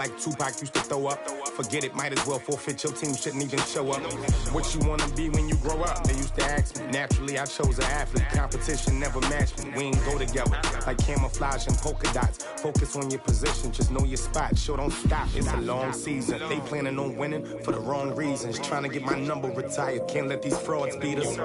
like Tupac used to throw up. Forget it, might as well forfeit, your team shouldn't even show up. What you wanna be when you grow up? They used to ask me. Naturally, I chose an athlete. Competition never matched me. We ain't go together like camouflage and polka dots. Focus on your position, just know your spot. Sure, don't stop, it's a long season. They planning on winning for the wrong reasons. Trying to get my number retired, can't let these frauds beat us.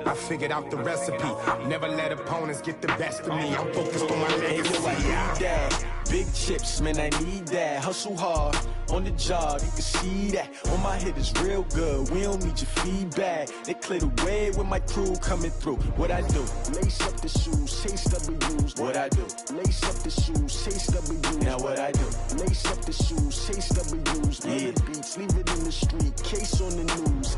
I figured out the recipe. Never let opponents get the best of me. I'm focused on my legacy. Big chips, man, I need that. Hustle hard, on the job, you can see that. On my hit is real good, we don't need your feedback. They clear the way with my crew coming through. What I do? Lace up the shoes, chase W's. What I do? Lace up the shoes, chase W's. Now what I do? Lace up the shoes, chase W's. Yeah. The beats, leave it in the street, case on the news.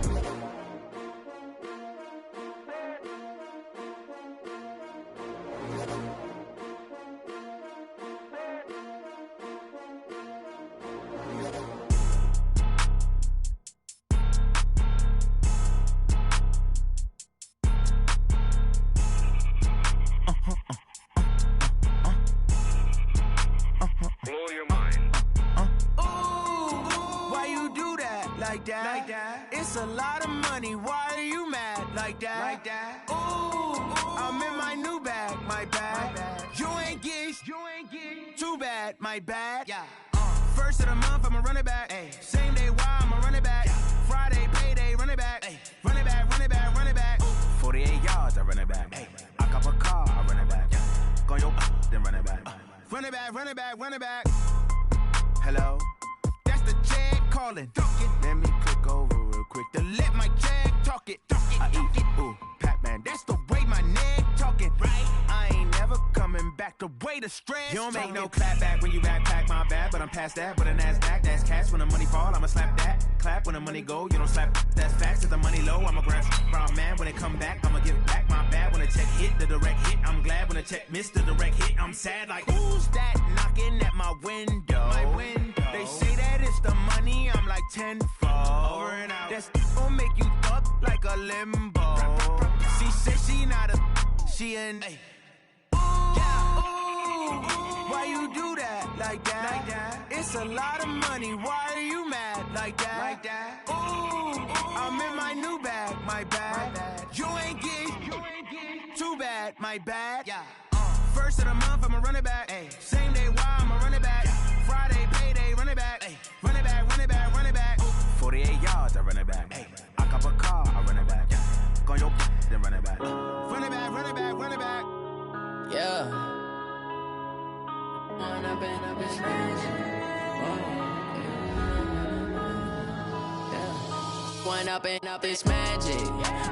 It's a lot of money, why are you mad like that? Ooh, I'm in my new bag, my bad. You ain't get too bad, my bad. First of the month, I'ma run it back. Same day, why I'ma run it back. Friday, payday, run it back. Run it back, run it back, run it back. 48 yards, I run it back. I cop a car, I run it back. Go yo, then run it back. Run it back, run it back, run it back. Hello? That's the jag calling. Let me click over real quick to let my jag talk it. I eat it, ooh, Pac-Man. That's the way my neck talking. Right? I ain't never coming back the way the stress. You don't make no clap back when you backpack, my bad. But I'm past that with a NASDAQ. That's cash when the money fall, I'ma slap that. Clap when the money go, you don't slap. That's facts. If the money low, I'ma grab brown man. When it come back, I'ma give back my bad. When the check hit, the direct hit. I'm glad when the check missed the direct hit. I'm sad like, who's that knocking at my window? My window. They say that it's the money, I'm like tenfold. Over and out. That's gon' make you up like a limbo. She said she not a, she an. Ooh, why you do that like that? It's a lot of money, why are you mad like that? Ooh, I'm in my new bag, my bad. You ain't get too bad, my bad. First of the month, I'ma run it back. Same day, why I'ma run it back. Friday, payday, run it back. Run it back, run it back, run it back. 48 yards, I run it back. I cop a car, I run it back. Go yo, then run it back. Run it back, run it back, run it back. Yeah. When I've been up in One up and up is magic.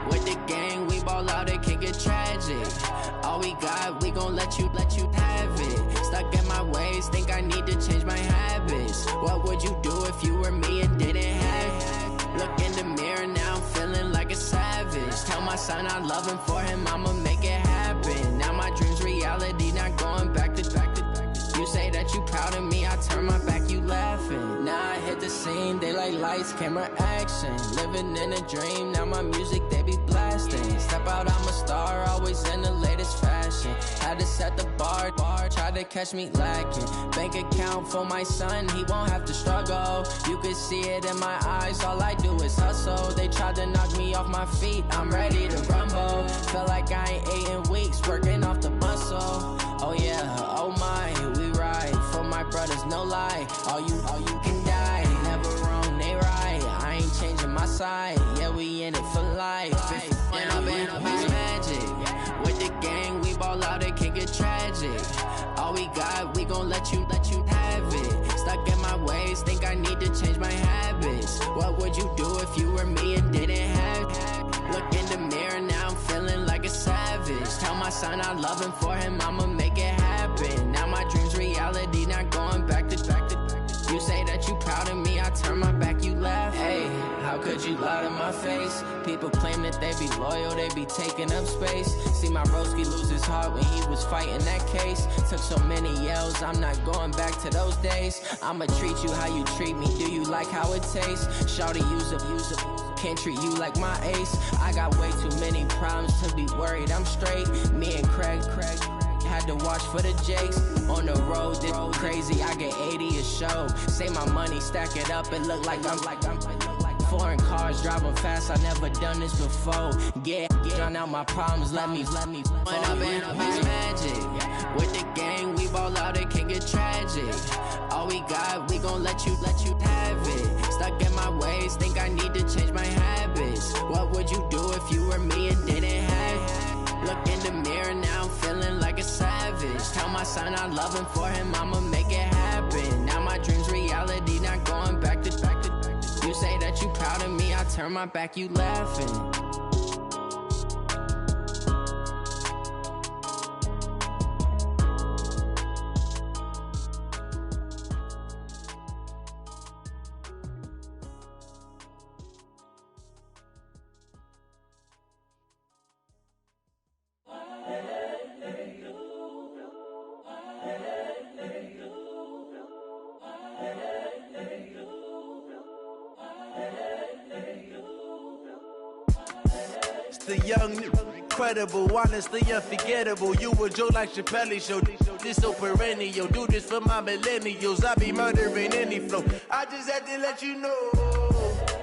With the gang, we ball out, it can get tragic. All we got, we gon' let you have it. Stuck in my ways, think I need to change my habits. What would you do if you were me and didn't have it? Look in the mirror, now I'm feeling like a savage. Tell my son I love him, for him I'ma make it happen. Now my dream's reality, not going back to. You say that you proud of me, I turn my back, you laughing. Now I hit the scene, they like lights, camera, action. Living in a dream, now my music, they be blasting. Step out, I'm a star, always in the latest fashion. Had to set the bar, tried to catch me lacking. Bank account for my son, he won't have to struggle. You could see it in my eyes, all I do is hustle. They tried to knock me off my feet, I'm ready to rumble. Felt like I ain't ate in weeks, working off the muscle. Oh yeah, oh my, we ride for my brothers, no lie. All you can die, never wrong, they right. I ain't changing my side, yeah, we in it for life. When I've been up is magic. With the gang, we ball out, it can get tragic. All we got, we gon' let you have it. Stuck in my ways, think I need to change my habits. What would you do if you were me and didn't have it? Look in the mirror, now I'm feeling like a savage. Tell my son I love him, for him I'ma make it happen. Now my dream's reality, not going back to. You say that you proud of me, I turn my back, you laugh. Hey, how could you lie to my face? People claim that they be loyal, they be taking up space. See my broski lose his heart when he was fighting that case. Took so many yells, I'm not going back to those days. I'ma treat you how you treat me, do you like how it tastes? Shawty, use up, can't treat you like my ace. I got way too many problems to be worried, I'm straight. Me and Craig had to watch for the jakes. On the road, this crazy, I get 80 a show. Say my money, stack it up, it look like I'm foreign cars, driving fast, I never done this before. Drown out my problems, let me fall in it's magic. With the gang, we ball out, it can get tragic. All we got, we gon' let you have it. Stuck in my ways, think I need to change my habits. What would you do if you were me and didn't have it? Look in the mirror, now I'm feeling like a savage. Tell my son I love him, for him I'ma make it happen. Now my dream's reality, not going back to. You say that you proud of me, I turn my back, you laughing. The young, incredible, honestly unforgettable. You a Joe like Chappelle show. This so perennial. Do this for my millennials. I be murdering any flow. I just had to let you know.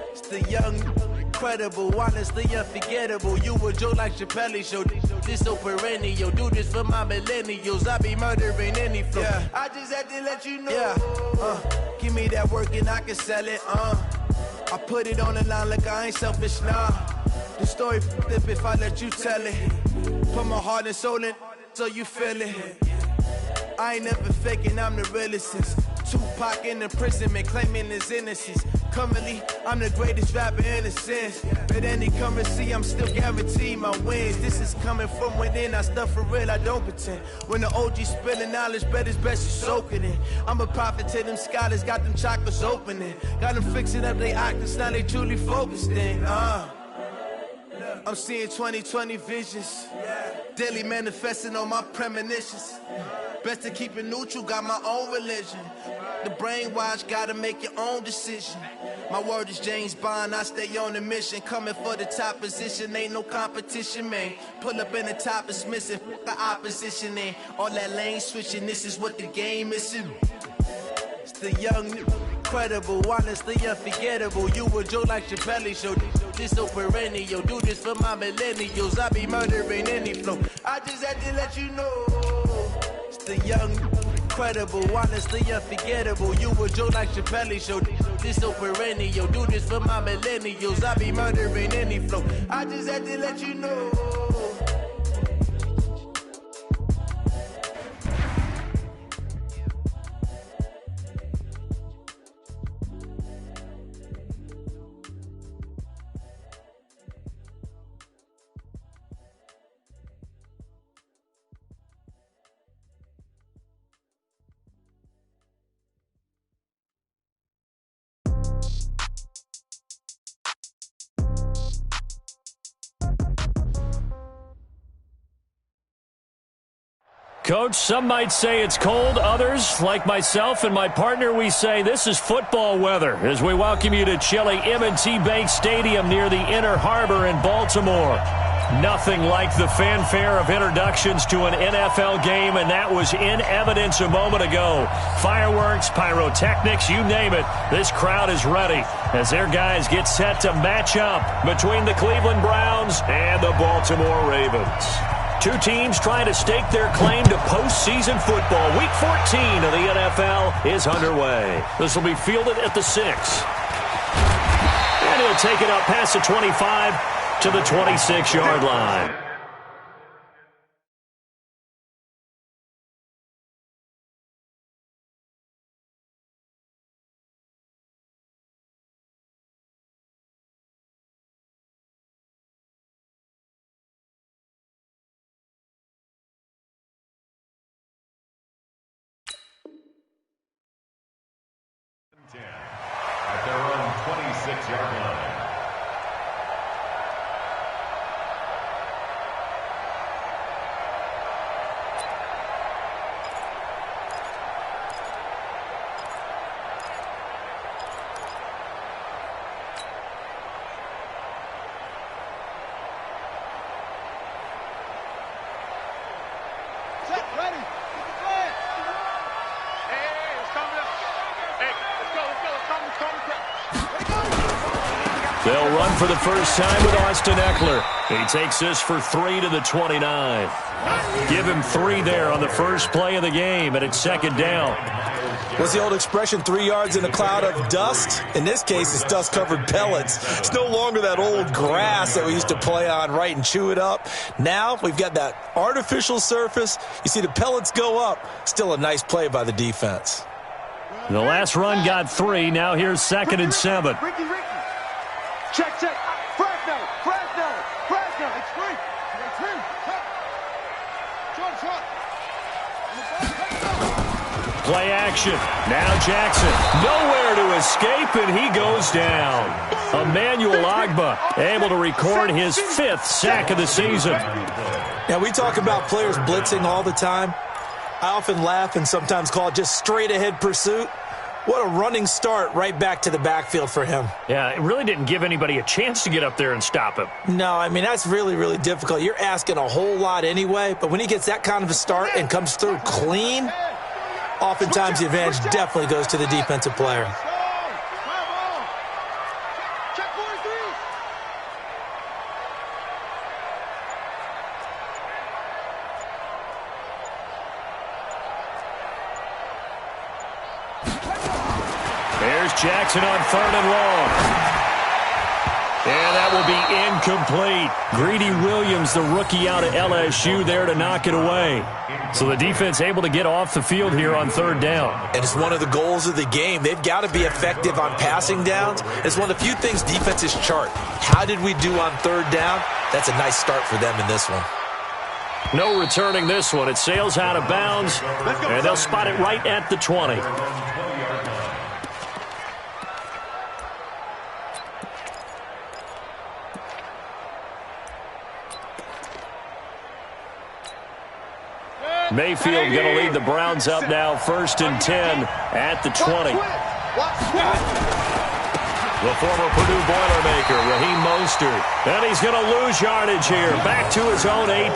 It's the young, incredible, honestly unforgettable. You a Joe like Chappelle show. This so perennial. Do this for my millennials. I be murdering any flow. Yeah. I just had to let you know. Yeah. Give me that work and I can sell it. I put it on the line like I ain't selfish, nah. The story flip if I let you tell it. Put my heart and soul in so you feel it. I ain't never faking, I'm the realest since Tupac in imprisonment, claiming his innocence. Currently, I'm the greatest rapper in a sense. But any currency, I'm still guaranteed my wins. This is coming from within, I stuff for real, I don't pretend. When the OG spilling knowledge, bet it's best you soak it in. I'm a prophet to them scholars, got them chakras opening. Got them fixing up they octaves, now they truly focused in. I'm seeing 2020 visions. Daily manifesting on my premonitions. Best to keep it neutral, got my own religion. The brainwash, gotta make your own decision. My word is James Bond, I stay on the mission. Coming for the top position, ain't no competition, man. Pull up in the top, it's missing, the opposition in. All that lane switching, this is what the game is. It's the young, incredible, honestly unforgettable. You a Joe like Chappelle show. This so perennial. Do this for my millennials. I be murdering any flow. I just had to let you know. It's the young, incredible, honestly unforgettable. You a Joe like Chappelle show. This so perennial. Do this for my millennials. I be murdering any flow. I just had to let you know. Coach, some might say it's cold. Others, like myself and my partner, we say this is football weather as we welcome you to chilly M&T Bank Stadium near the Inner Harbor in Baltimore. Nothing like the fanfare of introductions to an NFL game, and that was in evidence a moment ago. Fireworks, pyrotechnics, you name it. This crowd is ready as their guys get set to match up between the Cleveland Browns and the Baltimore Ravens. Two teams trying to stake their claim to postseason football. Week 14 of the NFL is underway. This will be fielded at the 6. And he'll take it up past the 25 to the 26-yard line. At their own 26-yard line. Set, right. They'll run for the first time with Austin Eckler. He takes this for 3 to the 29. Give him 3 there on the first play of the game, and it's second down. What's the old expression, 3 yards in a cloud of dust? In this case, it's dust-covered pellets. It's no longer that old grass that we used to play on, right, and chew it up. Now we've got that artificial surface. You see the pellets go up. Still a nice play by the defense. The last run got 3. Now here's 2nd and 7. Ricky. Check. Fresno. It's free. Play action. Now Jackson. Nowhere to escape, and he goes down. Emmanuel Ogbah able to record his 5th sack of the season. Now, we talk about players blitzing all the time. I often laugh and sometimes call it just straight-ahead pursuit. What a running start right back to the backfield for him. Yeah, it really didn't give anybody a chance to get up there and stop him. No, I mean, that's really, really difficult. You're asking a whole lot anyway, but when he gets that kind of a start and comes through clean, oftentimes the advantage definitely goes to the defensive player. There's Jackson on 3rd and long. And that will be incomplete. Greedy Williams, the rookie out of LSU, there to knock it away. So the defense able to get off the field here on 3rd down. And it's one of the goals of the game. They've got to be effective on passing downs. It's one of the few things defenses chart. How did we do on 3rd down? That's a nice start for them in this one. No returning this one. It sails out of bounds, and they'll spot it right at the 20. Mayfield going to lead the Browns up now, 1st and 10 at the 20. The former Purdue Boilermaker, Raheem Mostert. And he's going to lose yardage here, back to his own 18.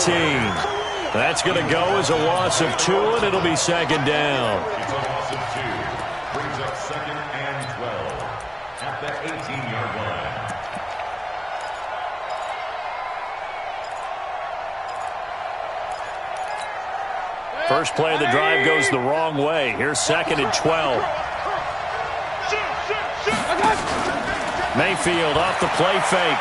That's going to go as a loss of 2, and it'll be 2nd down. It's a loss of 2. Brings up 2nd and 12 at the 18-yard line. First play of the drive goes the wrong way. Here's 2nd and 12. Mayfield off the play fake.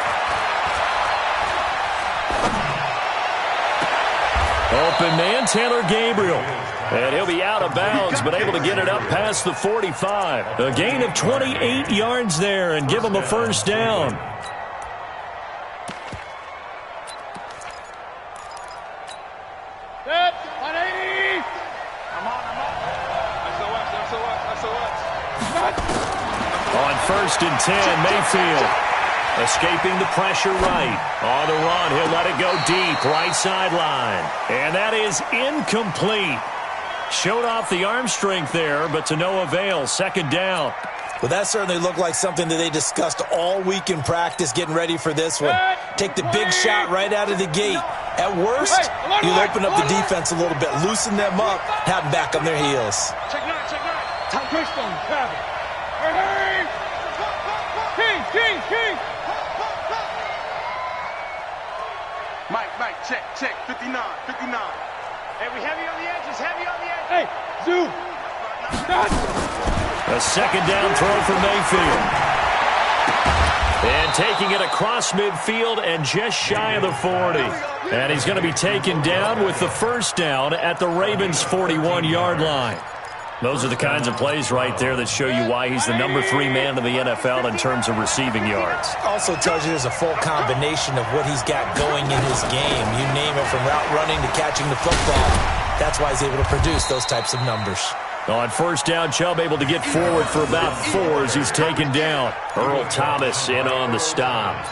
Open man, Taylor Gabriel. And he'll be out of bounds, but able to get it up past the 45. A gain of 28 yards there and give him a 1st down. On 1st and 10, Mayfield escaping the pressure right. On the run, he'll let it go deep, right sideline. And that is incomplete. Showed off the arm strength there, but to no avail. 2nd down. Well, that certainly looked like something that they discussed all week in practice getting ready for this one. Take the big shot right out of the gate. At worst, you'll open up the defense a little bit, loosen them up, have them back on their heels. Check 9. Time Christian, grab it. Hey! King! Mike, check. 59. Hey, we heavy on the edges, Hey, Zoo! A 2nd down throw for Mayfield. And taking it across midfield and just shy of the 40. And he's going to be taken down with the 1st down at the Ravens' 41-yard line. Those are the kinds of plays right there that show you why he's the number 3 man in the NFL in terms of receiving yards. Also tells you there's a full combination of what he's got going in his game. You name it, from route running to catching the football. That's why he's able to produce those types of numbers. On 1st down, Chubb able to get forward for about 4 as he's taken down. Earl Thomas in on the stop.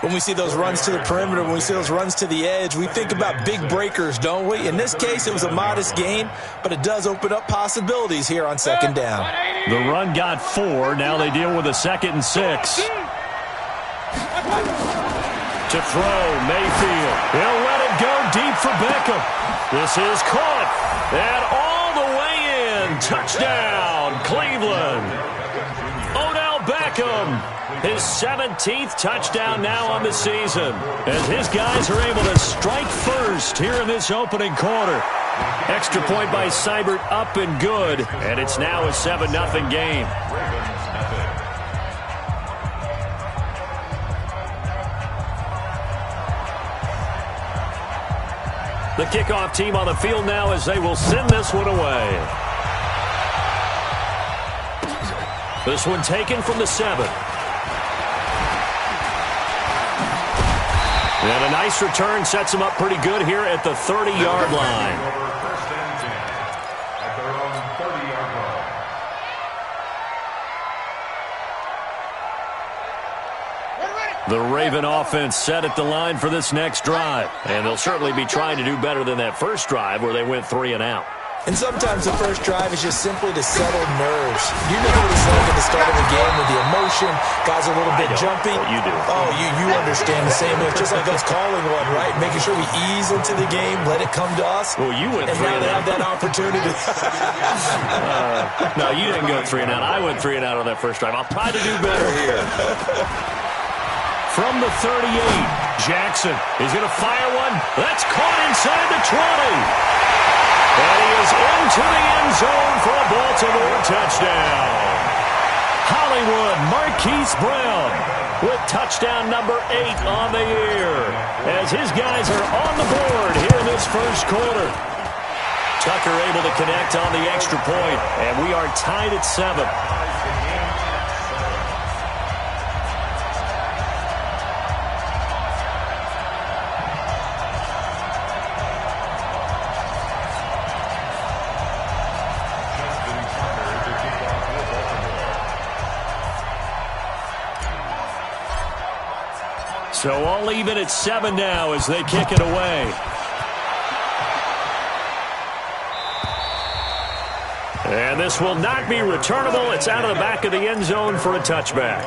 When we see those runs to the perimeter, when we see those runs to the edge, we think about big breakers, don't we? In this case, it was a modest gain, but it does open up possibilities here on 2nd down. The run got 4. Now they deal with a 2nd and 6. To throw, Mayfield. He'll let it go deep for Beckham. This is caught. And all the way in. Touchdown, Cleveland. Odell Beckham Beckham. His 17th touchdown now on the season, as his guys are able to strike first here in this opening quarter. Extra point by Seibert up and good, and it's now a 7-0 game. The kickoff team on the field now as they will send this one away. This one taken from the 7. And a nice return sets him up pretty good here at the 30-yard line. First and 10 at their own 30-yard line. The Raven offense set at the line for this next drive. And they'll certainly be trying to do better than that first drive where they went 3 and out. And sometimes the first drive is just simply to settle nerves. You know what it's like at the start of the game with the emotion. Guys are a little bit jumpy. You do. Oh, you understand the same way. It's just like us calling one, right? Making sure we ease into the game, let it come to us. Well, you went 3 and and now they out. have that opportunity. No, you didn't go 3 and out. I went 3 and out on that first drive. I'll try to do better here. From the 38, Jackson is going to fire one. That's caught inside the 20. And he is into the end zone for a Baltimore touchdown. Hollywood Marquise Brown with touchdown number 8 on the year, as his guys are on the board here in this first quarter. Tucker able to connect on the extra point, and we are tied at 7. So all even at 7 now as they kick it away. And this will not be returnable. It's out of the back of the end zone for a touchback.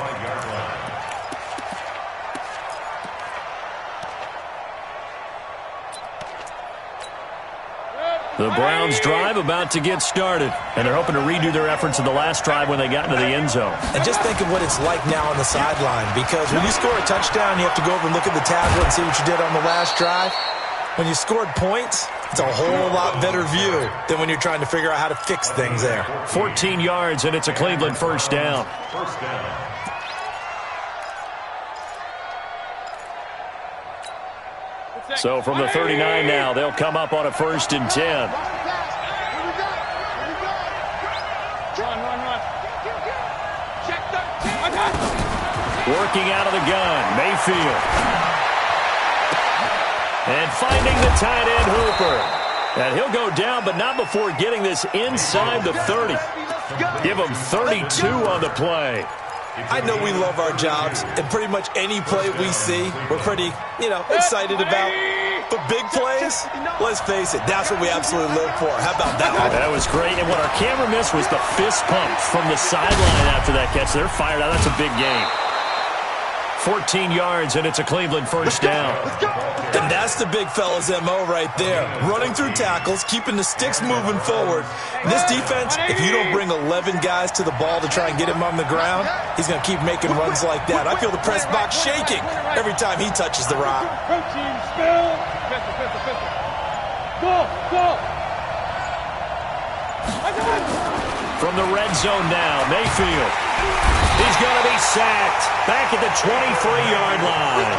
The Browns drive about to get started, and they're hoping to redo their efforts in the last drive when they got into the end zone. And just think of what it's like now on the sideline, because when you score a touchdown, you have to go over and look at the tablet and see what you did on the last drive. When you scored points, it's a whole lot better view than when you're trying to figure out how to fix things there. 14 yards, and it's a Cleveland first down. First down. So from the 39 now, they'll come up on a 1st and 10. Working out of the gun, Mayfield. And finding the tight end, Hooper. And he'll go down, but not before getting this inside the 30. Give him 32 on the play. I know we love our jobs, and pretty much any play we see, we're pretty, excited about. But big plays, let's face it, that's what we absolutely live for. How about that one? That was great, and what our camera missed was the fist pump from the sideline after that catch. They're fired out. That's a big game. 14 yards, and it's a Cleveland first down. And that's the big fella's MO right there. Running through tackles, keeping the sticks moving forward. This defense, if you don't bring 11 guys to the ball to try and get him on the ground, he's going to keep making runs like that. I feel the press box shaking every time he touches the rock. From the red zone now, Mayfield. He's going to be sacked back at the 23-yard line.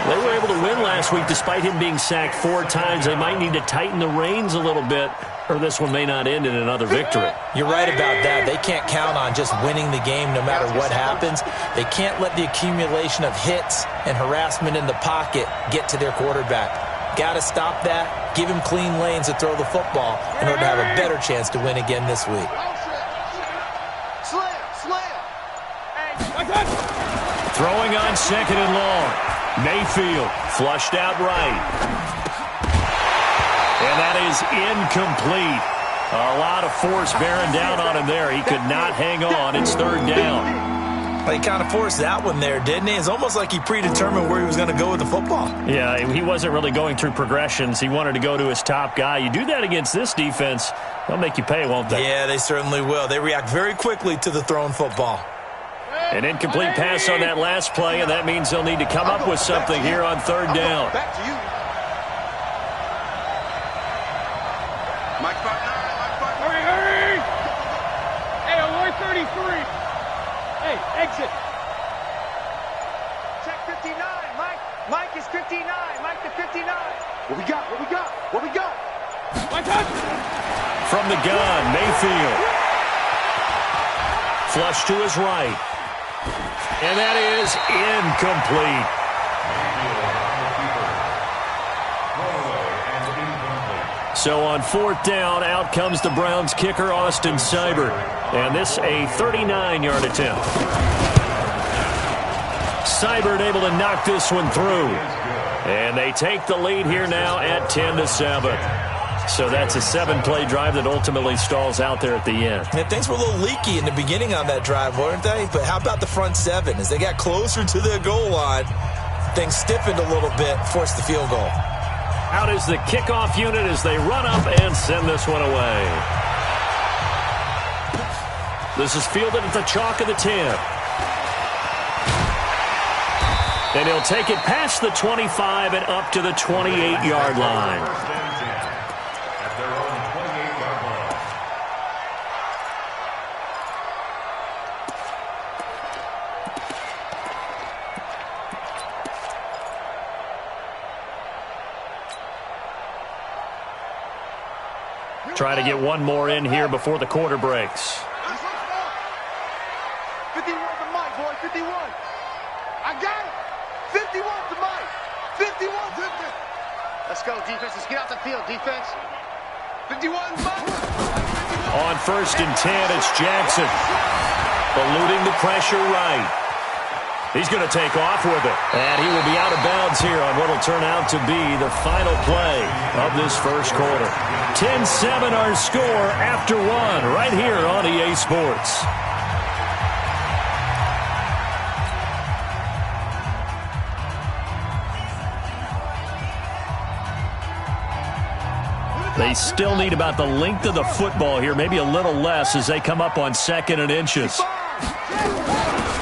They were able to win last week despite him being sacked 4 times. They might need to tighten the reins a little bit, or this one may not end in another victory. You're right about that. They can't count on just winning the game no matter what happens. They can't let the accumulation of hits and harassment in the pocket get to their quarterback. Got to stop that, give him clean lanes to throw the football in order to have a better chance to win again this week. Throwing on 2nd and long. Mayfield flushed out right. And that is incomplete. A lot of force bearing down on him there. He could not hang on. It's 3rd down. He kind of forced that one there, didn't he? It's almost like he predetermined where he was going to go with the football. Yeah, he wasn't really going through progressions. He wanted to go to his top guy. You do that against this defense, they'll make you pay, won't they? Yeah, they certainly will. They react very quickly to the thrown football. An incomplete pass on that last play, and that means they'll need to come up with something here on third down. Back to you. Mike 5'9", Mike 5'9". Hurry, hurry! Hey, alert 33. Hey, exit. Check 59, Mike. Mike is 59. Mike to 59. What we got? What we got? What we got? Mike, touch! From the gun, Mayfield. Flush to his right. And that is incomplete. So on fourth down, out comes the Browns kicker, Austin Seibert. And this a 39-yard attempt. Seibert able to knock this one through. And they take the lead here now at 10-7. So that's a 7-play drive that ultimately stalls out there at the end. Yeah, things were a little leaky in the beginning on that drive, weren't they? But how about the front seven? As they got closer to the goal line, things stiffened a little bit, forced the field goal. Out is the kickoff unit as they run up and send this one away. This is fielded at the chalk of the 10. And he'll take it past the 25 and up to the 28-yard line. Try to get one more in here before the quarter breaks. 51 to Mike, boy, 51. I got it. 51 to Mike. 51 to Mike. Let's go, defense. Let's get out the field, defense. 51 Mike. On first and 10, it's Jackson. Eluding the pressure right. He's going to take off with it. And he will be out of bounds here on what will turn out to be the final play of this first quarter. 10-7 our score after one right here on EA Sports. They still need about the length of the football here, maybe a little less as they come up on second and inches.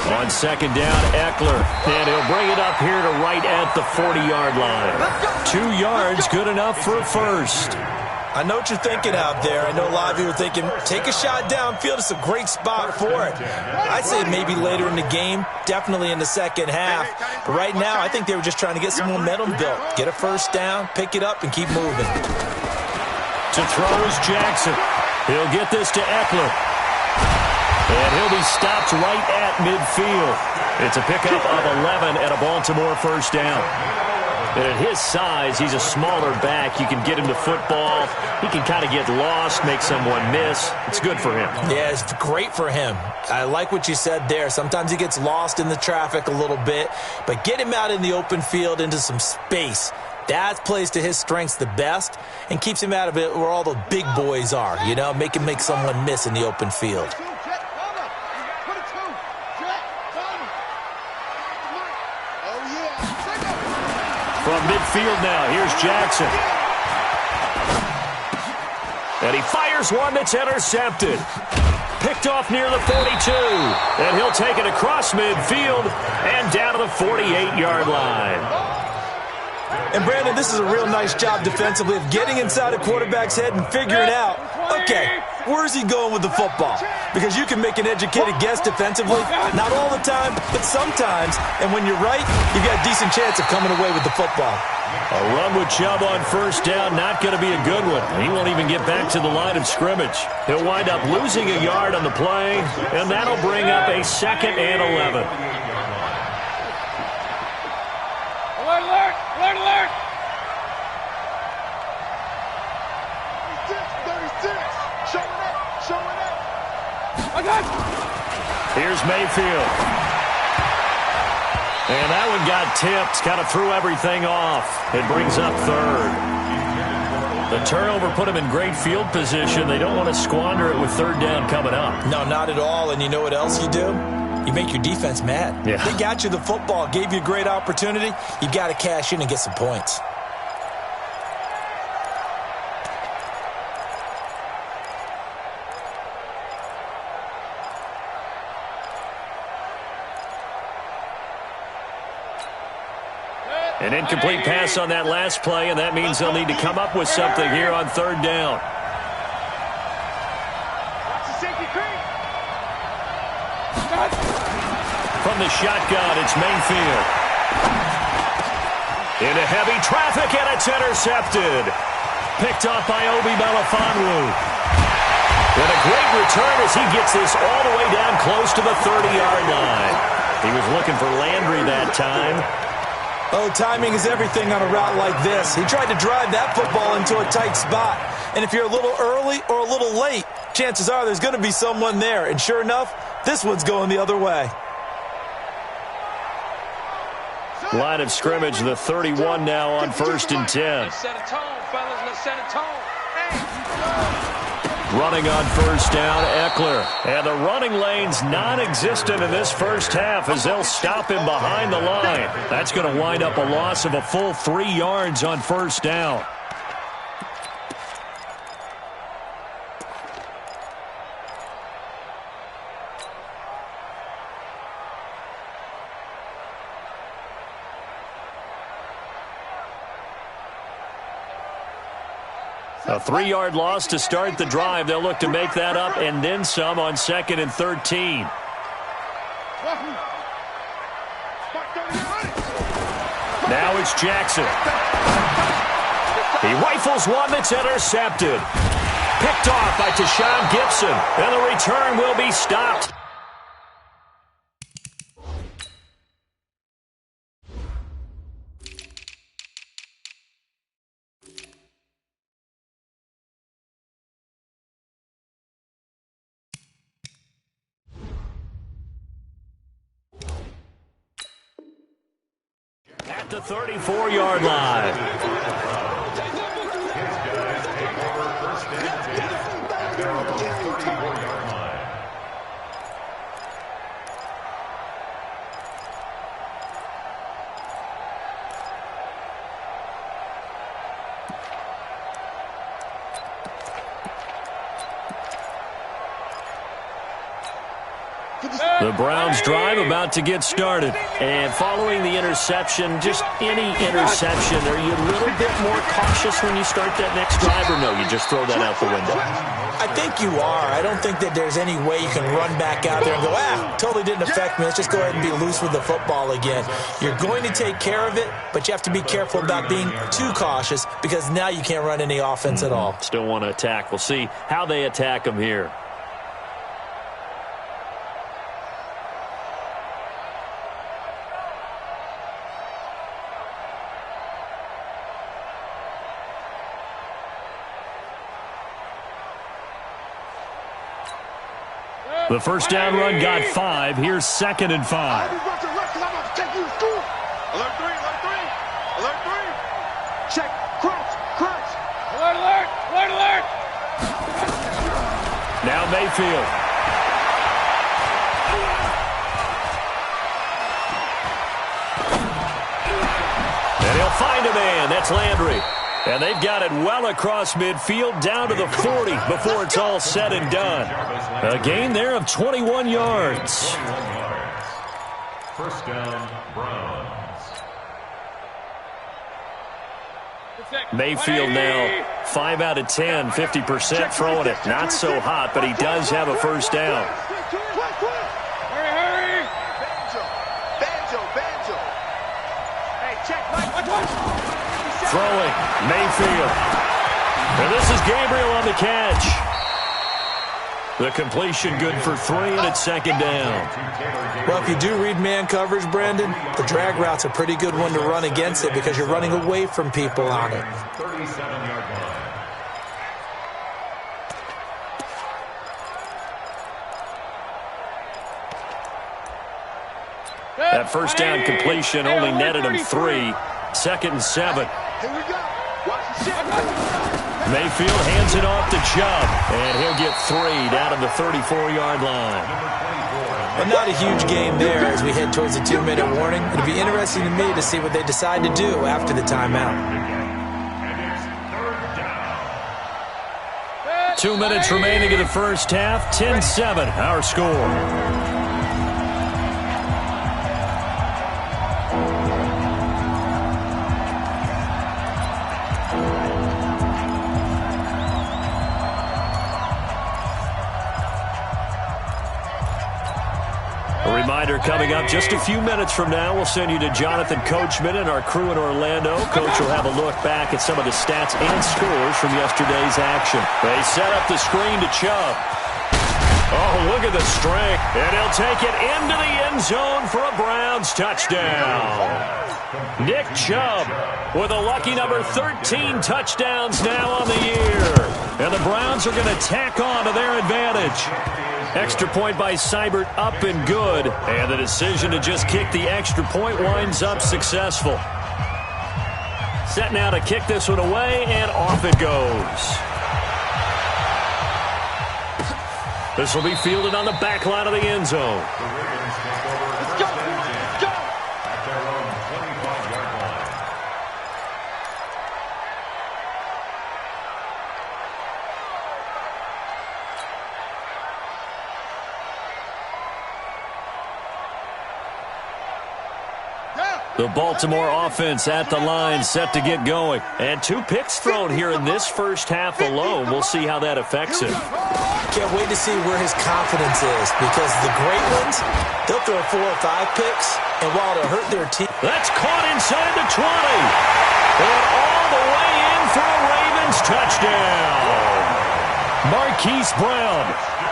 On second down, Eckler, and he'll bring it up here to right at the 40-yard line. 2 yards, good enough for a first. I know what you're thinking out there. I know a lot of you are thinking, take a shot downfield. It's a great spot for it. I'd say maybe later in the game, definitely in the second half. But right now, I think they were just trying to get some momentum built. Get a first down, pick it up, and keep moving. To throw is Jackson. He'll get this to Eckler. And he'll be stopped right at midfield. It's a pickup of 11 and a Baltimore first down. And at his size, he's a smaller back. You can get him to football. He can kind of get lost, make someone miss. It's good for him. Yeah, it's great for him. I like what you said there. Sometimes he gets lost in the traffic a little bit. But get him out in the open field into some space. That plays to his strengths the best and keeps him out of it where all the big boys are. You know, make someone miss in the open field. From midfield now, here's Jackson. And he fires one that's intercepted. Picked off near the 42. And he'll take it across midfield and down to the 48-yard line. And, Brandon, this is a real nice job defensively of getting inside a quarterback's head and figuring out, okay, where's he going with the football? Because you can make an educated guess defensively, not all the time, but sometimes. And when you're right, you've got a decent chance of coming away with the football. A run with Chubb on first down, not going to be a good one. He won't even get back to the line of scrimmage. He'll wind up losing a yard on the play, and that'll bring up a 2nd and 11. Alert, alert, alert, alert. 36, showing up, showing up. I got you. Here's Mayfield. And that one got tipped, kind of threw everything off. It brings up third. The turnover put them in great field position. They don't want to squander it with third down coming up. No, not at all. And you know what else you do? You make your defense mad. Yeah. They got you the football, gave you a great opportunity. You got to cash in and get some points. An incomplete pass on that last play, and that means they'll need to come up with something here on third down. From the shotgun, it's Mayfield. Into heavy traffic, and it's intercepted. Picked off by Obi Melifonwu. And a great return as he gets this all the way down close to the 30-yard line. He was looking for Landry that time. Oh, timing is everything on a route like this. He tried to drive that football into a tight spot. And if you're a little early or a little late, chances are there's going to be someone there. And sure enough, this one's going the other way. Line of scrimmage, the 31 now on 1st and 10. Let's set a tone, fellas. Let's set a tone. Running on 1st down, Eckler. And the running lane's non-existent in this first half as they'll stop him behind the line. That's going to wind up a loss of a full 3 yards on 1st down. A 3-yard loss to start the drive. They'll look to make that up and then some on 2nd and 13. Now it's Jackson. He rifles one that's intercepted. Picked off by Tashawn Gibson. And the return will be stopped. At the 34-yard line. The Browns drive about to get started. And following the interception, just any interception, are you a little bit more cautious when you start that next drive, or no, you just throw that out the window? I think you are. I don't think that there's any way you can run back out there and go, totally didn't affect me. Let's just go ahead and be loose with the football again. You're going to take care of it, but you have to be careful about being too cautious because now you can't run any offense at all. Still want to attack. We'll see how they attack them here. The first down run got 5. Here's 2nd and 5. Alert 3, alert 3. Alert 3. Check, crouch. Alert. Now Mayfield. And he'll find a man. That's Landry. And they've got it well across midfield down to the 40 before it's all said and done. A gain there of 21 yards. 1st down, Browns. Mayfield now 5 out of 10, 50% throwing it. Not so hot, but he does have a first down. Hurry. Banjo. Hey, check. Throwing, Mayfield. And this is Gabriel on the catch. The completion good for 3, and it's 2nd down. Well, if you do read man coverage, Brandon, the drag route's a pretty good one to run against it because you're running away from people on it. 37-yard line. That first down completion only netted him 3. 2nd and 7. Here we go. Watch the shit. Mayfield hands it off to Chubb, and he'll get 3 down to the 34-yard line. But not a huge game there as we head towards the 2-minute warning. It'll be interesting to me to see what they decide to do after the timeout. 2 minutes remaining in the first half. 10-7, our score. A reminder coming up just a few minutes from now, we'll send you to Jonathan Coachman and our crew in Orlando. Coach will have a look back at some of the stats and scores from yesterday's action. They set up the screen to Chubb. Oh, look at the strength. And he'll take it into the end zone for a Browns touchdown. Nick Chubb with a lucky number 13 touchdowns now on the year. And the Browns are going to tack on to their advantage. Extra point by Seibert up and good. And the decision to just kick the extra point winds up successful. Set now to kick this one away, and off it goes. This will be fielded on the back line of the end zone. Let's go! Let's go! At their own 25-yard line. The Baltimore offense at the line, set to get going. And 2 picks thrown here in this first half alone. We'll see how that affects him. Can't wait to see where his confidence is, because the great ones, they'll throw 4 or 5 picks, and while they'll hurt their team. That's caught inside the 20. And all the way in for a Ravens touchdown. Marquise Brown,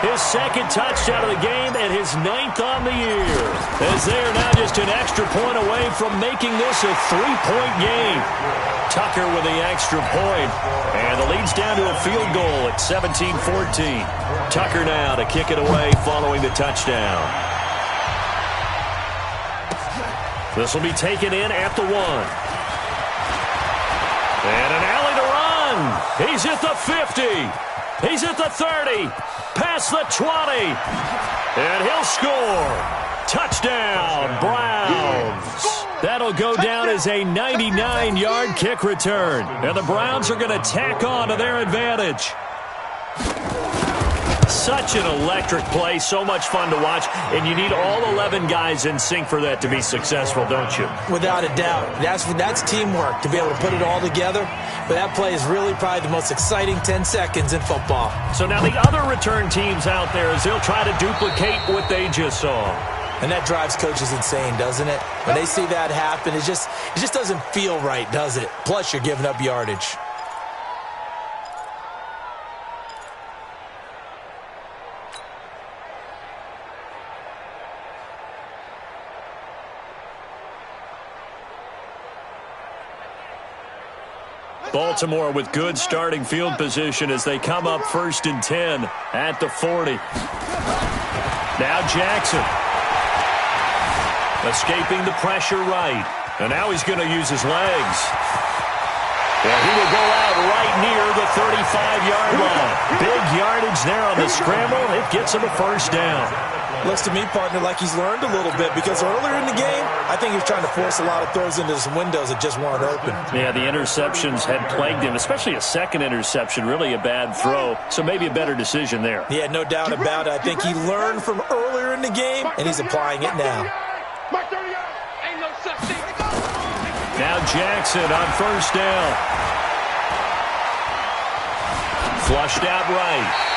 his second touchdown of the game and his 9th on the year. As they are now just an extra point away from making this a 3-point game. Tucker with the extra point. And the lead's down to a field goal at 17-14. Tucker now to kick it away following the touchdown. This will be taken in at the 1. And an alley to run. He's at the 50. He's at the 30, past the 20, and he'll score. Touchdown, Browns. That'll go down as a 99-yard kick return, and the Browns are going to tack on to their advantage. Such an electric play, so much fun to watch, and you need all 11 guys in sync for that to be successful, don't you? Without a doubt. That's teamwork, to be able to put it all together. But that play is really probably the most exciting 10 seconds in football. So now the other return teams out there, as they'll try to duplicate what they just saw. And that drives coaches insane, doesn't it? When they see that happen, it just doesn't feel right, does it? Plus, you're giving up yardage. Baltimore with good starting field position as they come up 1st and 10 at the 40. Now Jackson. Escaping the pressure right. And now he's going to use his legs. And he will go out right near the 35-yard line. Big yardage there on the scramble. It gets him a first down. Looks to me, partner, like he's learned a little bit, because earlier in the game, I think he was trying to force a lot of throws into some windows that just weren't open. Yeah, the interceptions had plagued him, especially a second interception, really a bad throw, so maybe a better decision there. Yeah, no doubt about it. I think he learned from earlier in the game, and he's applying it now. Now Jackson on first down. Flushed out right.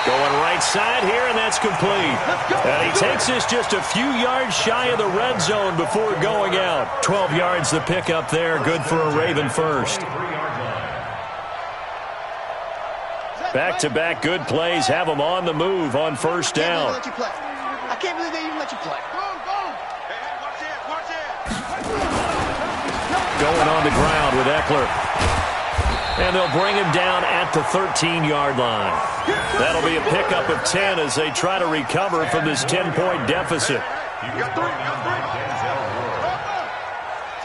Going right side here, and that's complete. And he takes this just a few yards shy of the red zone before going out. 12 yards the pickup there. Good for a Raven first. Back-to-back good plays have them on the move on first down. I can't believe they even let you play. Going on the ground with Eckler. And they'll bring him down at the 13-yard line. That'll be a pickup of 10 as they try to recover from this 10-point deficit. You got 3.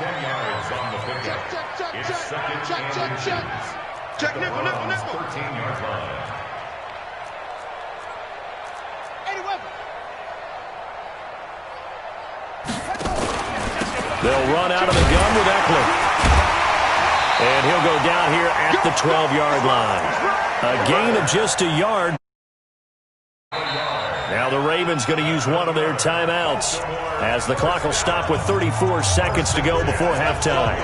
10 yards on the pickup. It's second and 2. Check nickel. 13-yard line. They'll run out of the gun with Eckler. And he'll go down here at the 12-yard line. A gain of just a yard. Now the Ravens going to use one of their timeouts as the clock will stop with 34 seconds to go before halftime.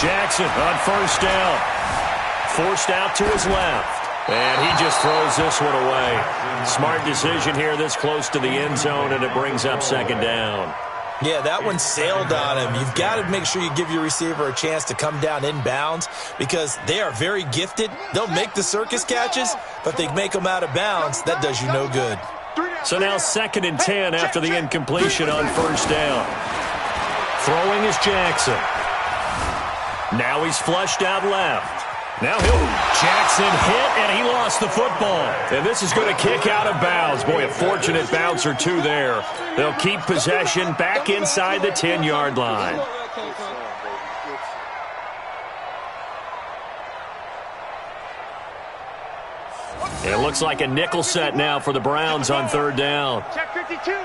Jackson on first down. Forced out to his left. And he just throws this one away. Smart decision here this close to the end zone, and it brings up second down. Yeah, that one sailed on him. You've got to make sure you give your receiver a chance to come down inbounds because they are very gifted. They'll make the circus catches, but if they make them out of bounds, that does you no good. So now 2nd and 10 after the incompletion on first down. Throwing is Jackson. Now he's flushed out left. Now Jackson hit, and he lost the football. And this is going to kick out of bounds. Boy, a fortunate bounce or two there. They'll keep possession back inside the 10-yard line. It looks like a nickel set now for the Browns on 3rd down. Check 52.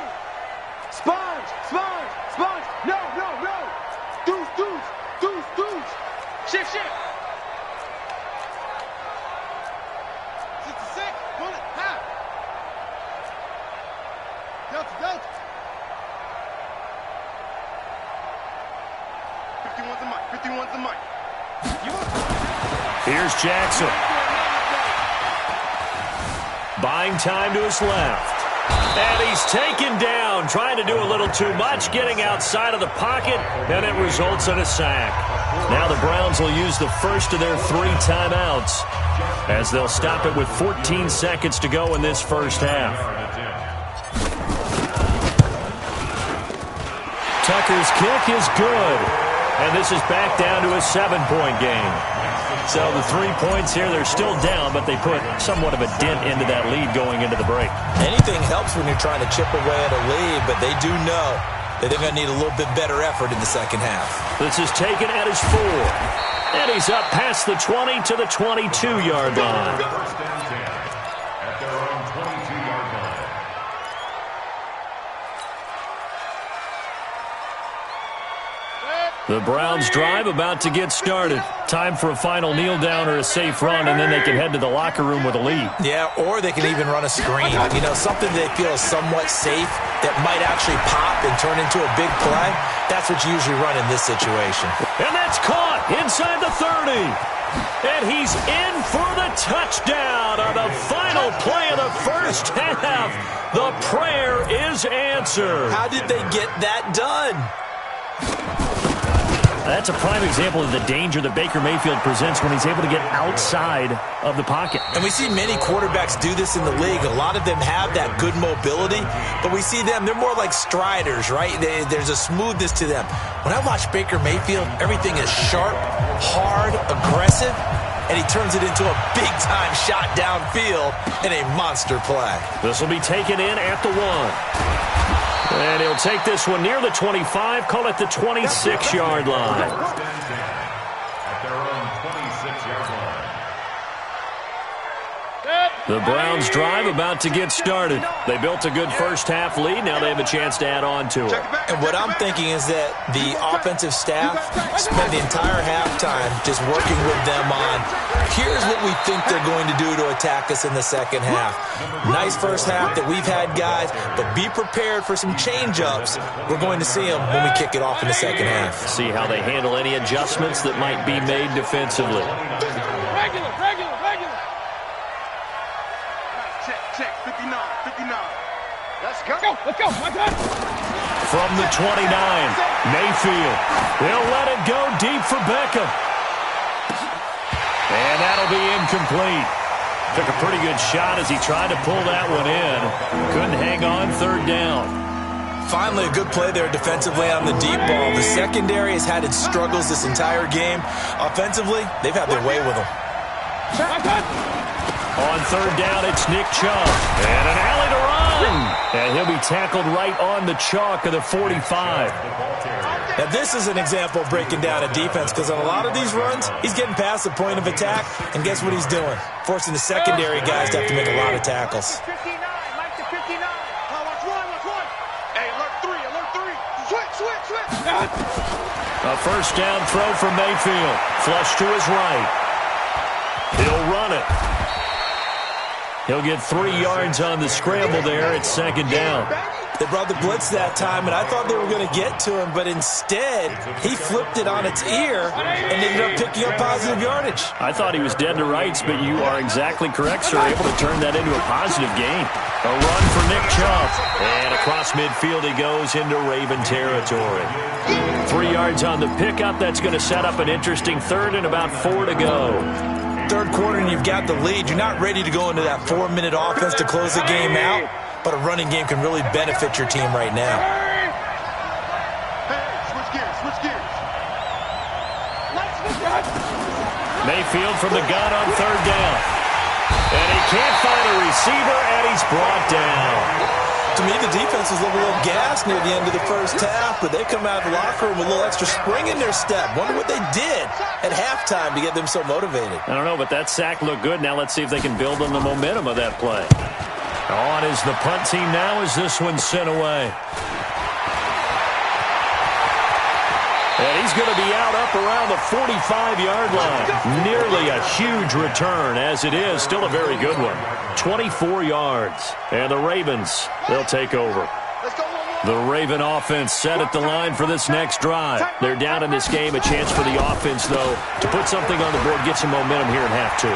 Sponge, sponge, sponge. No, no, no. Deuce, deuce, deuce, deuce. Shift, shift. 66, bullet, half. Delta, delta. 51's the mic, 51's the mic. Here's Jackson. Buying time to his left. And he's taken down, trying to do a little too much, getting outside of the pocket, and it results in a sack. Now the Browns will use the first of their 3 timeouts as they'll stop it with 14 seconds to go in this first half. Tucker's kick is good, and this is back down to a 7-point game. So the 3 points here, they're still down, but they put somewhat of a dent into that lead going into the break. Anything helps when you're trying to chip away at a lead, but they do know that they're going to need a little bit better effort in the second half. This is taken at his 4. And he's up past the 20 to the 22-yard line. First and 10 at their own 22-yard line. The Browns drive about to get started. Time for a final kneel down or a safe run, and then they can head to the locker room with a lead. Yeah, or they can even run a screen. You know, something they feel is somewhat safe that might actually pop and turn into a big play. That's what you usually run in this situation. And that's caught inside the 30. And he's in for the touchdown on the final play of the first half. The prayer is answered. How did they get that done? That's a prime example of the danger that Baker Mayfield presents when he's able to get outside of the pocket. And we see many quarterbacks do this in the league. A lot of them have that good mobility, but we see them, they're more like striders, right? There's a smoothness to them. When I watch Baker Mayfield, everything is sharp, hard, aggressive, and he turns it into a big-time shot downfield in a monster play. This will be taken in at the 1. And he'll take this one near the 25, call it the 26-yard line. First and 10 at their own 26-yard line. The Browns drive about to get started. They built a good first half lead. Now they have a chance to add on to it. And what I'm thinking is that the offensive staff spent the entire halftime just working with them on, here's what we think they're going to do to attack us in the second half. Nice first half that we've had, guys, but be prepared for some change-ups. We're going to see them when we kick it off in the second half. See how they handle any adjustments that might be made defensively. Regular, regular, regular. Check, 59, 59. Let's go. Let's go, my God. From the 29, Mayfield. They'll let it go deep for Beckham. And that'll be incomplete. Took a pretty good shot as he tried to pull that one in. Couldn't hang on 3rd down. Finally, a good play there defensively on the deep ball. The secondary has had its struggles this entire game. Offensively, they've had their way with them. On 3rd down, it's Nick Chubb. And an alley to run. And he'll be tackled right on the chalk of the 45. Now, this is an example of breaking down a defense because on a lot of these runs, he's getting past the point of attack, and guess what he's doing? Forcing the secondary guys to have to make a lot of tackles. 59, Mike to 59. Watch one. Hey, alert 3. Switch. A first down throw from Mayfield. Flush to his right. He'll run it. He'll get 3 yards on the scramble there at 2nd down. They brought the blitz that time, and I thought they were going to get to him, but instead, he flipped it on its ear and ended up picking up positive yardage. I thought he was dead to rights, but you are exactly correct, sir. Able to turn that into a positive gain. A run for Nick Chubb. And across midfield he goes into Raven territory. 3 yards on the pickup. That's going to set up an interesting third and about 4 to go. Third quarter and you've got the lead. You're not ready to go into that 4-minute offense to close the game out, but a running game can really benefit your team right now. Hey, switch gears. Mayfield from the gun on third down. And he can't find a receiver, and he's brought down. To me, the defense was a little gassed near the end of the first half, but they come out of the locker room with a little extra spring in their step. Wonder what they did at halftime to get them so motivated. I don't know, but that sack looked good. Now let's see if they can build on the momentum of that play. On is the punt team now as this one's sent away. And he's going to be out up around the 45-yard line. Nearly a huge return as it is. Still a very good one. 24 yards. And the Ravens, they'll take over. The Raven offense set at the line for this next drive. They're down in this game. A chance for the offense, though, to put something on the board, get some momentum here in half two.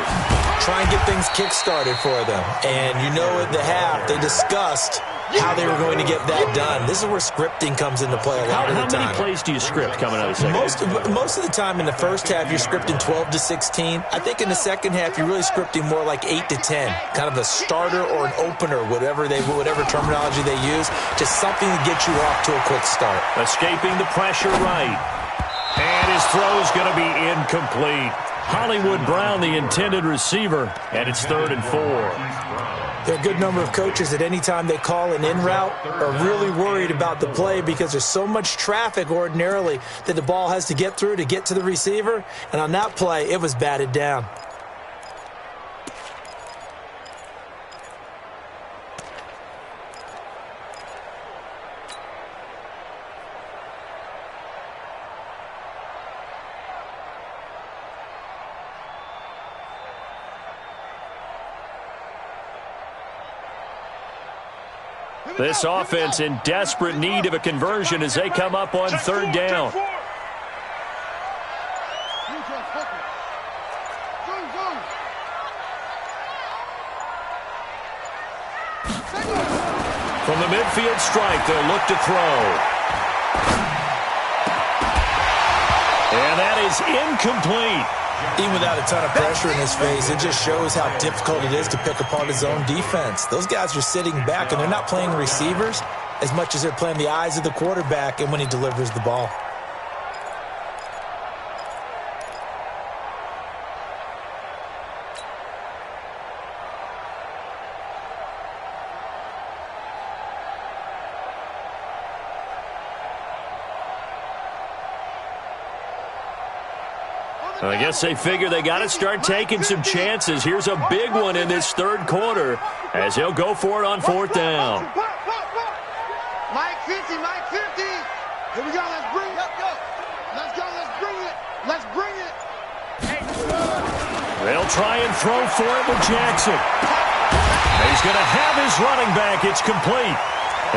Try and get things kick-started for them. And you know at the half, they discussed how they were going to get that done. This is where scripting comes into play a lot of the time. How many plays do you script coming out of the second? Most of the time in the first half, you're scripting 12 to 16. I think in the second half, you're really scripting more like 8 to 10. Kind of a starter or an opener, whatever terminology they use. Just something to get you off to a quick start. Escaping the pressure right. And his throw is going to be incomplete. Hollywood Brown, the intended receiver, and it's 3rd and 4. There are a good number of coaches at any time they call an in route are really worried about the play because there's so much traffic ordinarily that the ball has to get through to get to the receiver. And on that play, it was batted down. This offense in desperate need of a conversion as they come up on 3rd down. From the midfield strike, they'll look to throw. And that is incomplete. Even without a ton of pressure in his face, it just shows how difficult it is to pick apart his own defense. Those guys are sitting back, and they're not playing receivers as much as they're playing the eyes of the quarterback and when he delivers the ball. I guess they figure they got to start taking some chances. Here's a big one in this 3rd quarter as he'll go for it on 4th down. Mike 50, Mike 50. Here we go, let's bring it. Let's go, let's bring it. Let's bring it. They'll try and throw for it with Jackson. He's going to have his running back. It's complete.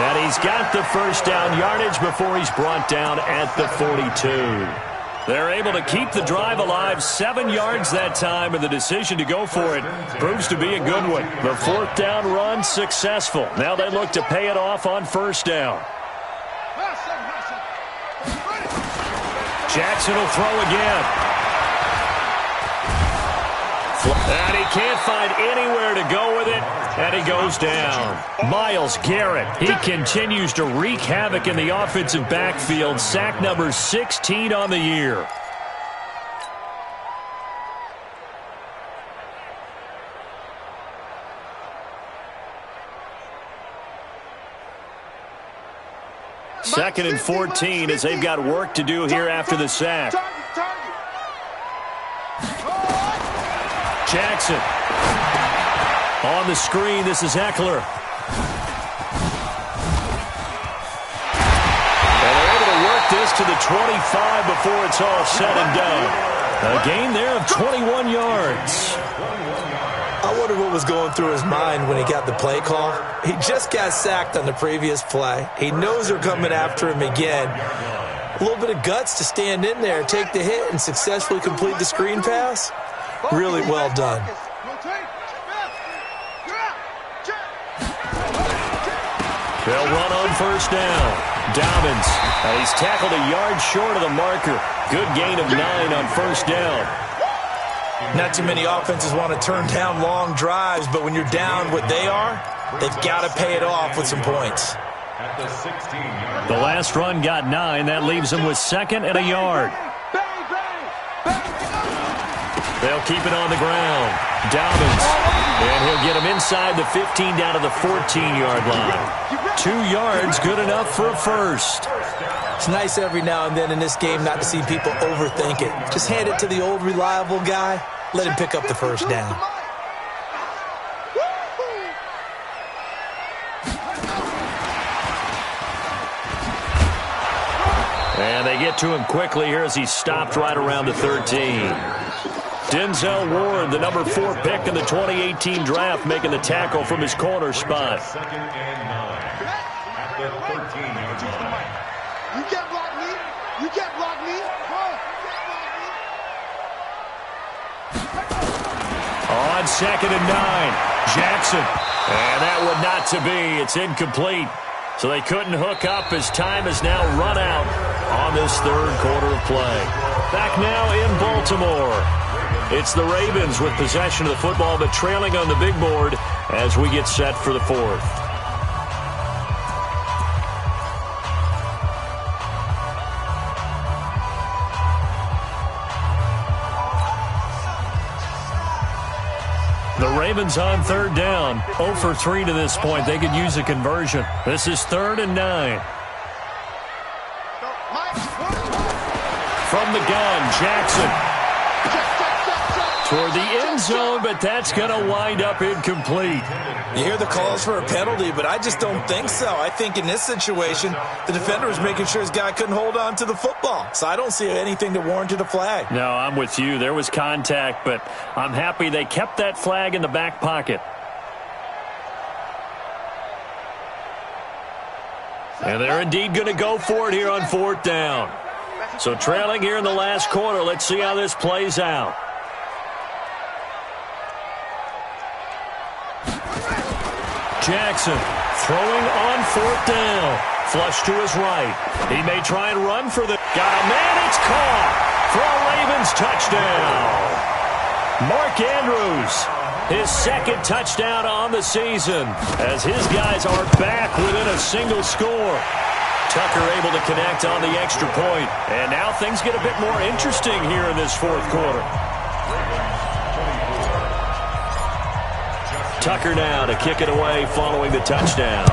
And he's got the 1st down yardage before he's brought down at the 42. They're able to keep the drive alive, 7 yards that time, and the decision to go for it proves to be a good one. The 4th down run successful. Now they look to pay it off on 1st down. Jackson will throw again. And he can't find anywhere to go with it, and he goes down. Myles Garrett, he continues to wreak havoc in the offensive backfield. Sack number 16 on the year. Second and 14 as they've got work to do here after the sack. Jackson. On the screen, this is Eckler. And they're able to work this to the 25 before it's all said and done. A gain there of 21 yards. I wonder what was going through his mind when he got the play call. He just got sacked on the previous play. He knows they're coming after him again. A little bit of guts to stand in there, take the hit, and successfully complete the screen pass. Really well done. They'll run on first down. Dobbins, he's tackled a yard short of the marker. Good gain of 9 on first down. Not too many offenses want to turn down long drives, but when you're down what they are, they've got to pay it off with some points. The last run got 9. That leaves them with 2nd and a yard. They'll keep it on the ground. Dobbins, and he'll get him inside the 15 down to the 14-yard line. 2 yards, good enough for a first. It's nice every now and then in this game not to see people overthink it. Just hand it to the old reliable guy. Let him pick up the first down. And they get to him quickly here as he stopped right around the 13. Denzel Ward, the number 4 pick in the 2018 draft, making the tackle from his corner spot. 2nd and 9 at the 13-yard line. You can't block me. You can't block me. On 2nd and 9, Jackson. And that would not to be. It's incomplete. So they couldn't hook up as time has now run out on this third quarter of play. Back now in Baltimore. It's the Ravens with possession of the football, but trailing on the big board as we get set for the fourth. The Ravens on third down. 0 for 3 to this point. They could use a conversion. This is 3rd and 9. From the gun, Jackson. Toward the end zone, but that's going to wind up incomplete. You hear the calls for a penalty, but I just don't think so. I think in this situation, the defender was making sure his guy couldn't hold on to the football. So I don't see anything that warranted a flag. No, I'm with you. There was contact, but I'm happy they kept that flag in the back pocket. And they're indeed going to go for it here on 4th down. So trailing here in the last quarter, let's see how this plays out. Jackson throwing on 4th down. Flush to his right. He may try and run for the... Got a man, it's caught for a Ravens touchdown. Mark Andrews, his 2nd touchdown on the season as his guys are back within a single score. Tucker able to connect on the extra point. And now things get a bit more interesting here in this 4th quarter. Tucker now to kick it away following the touchdown.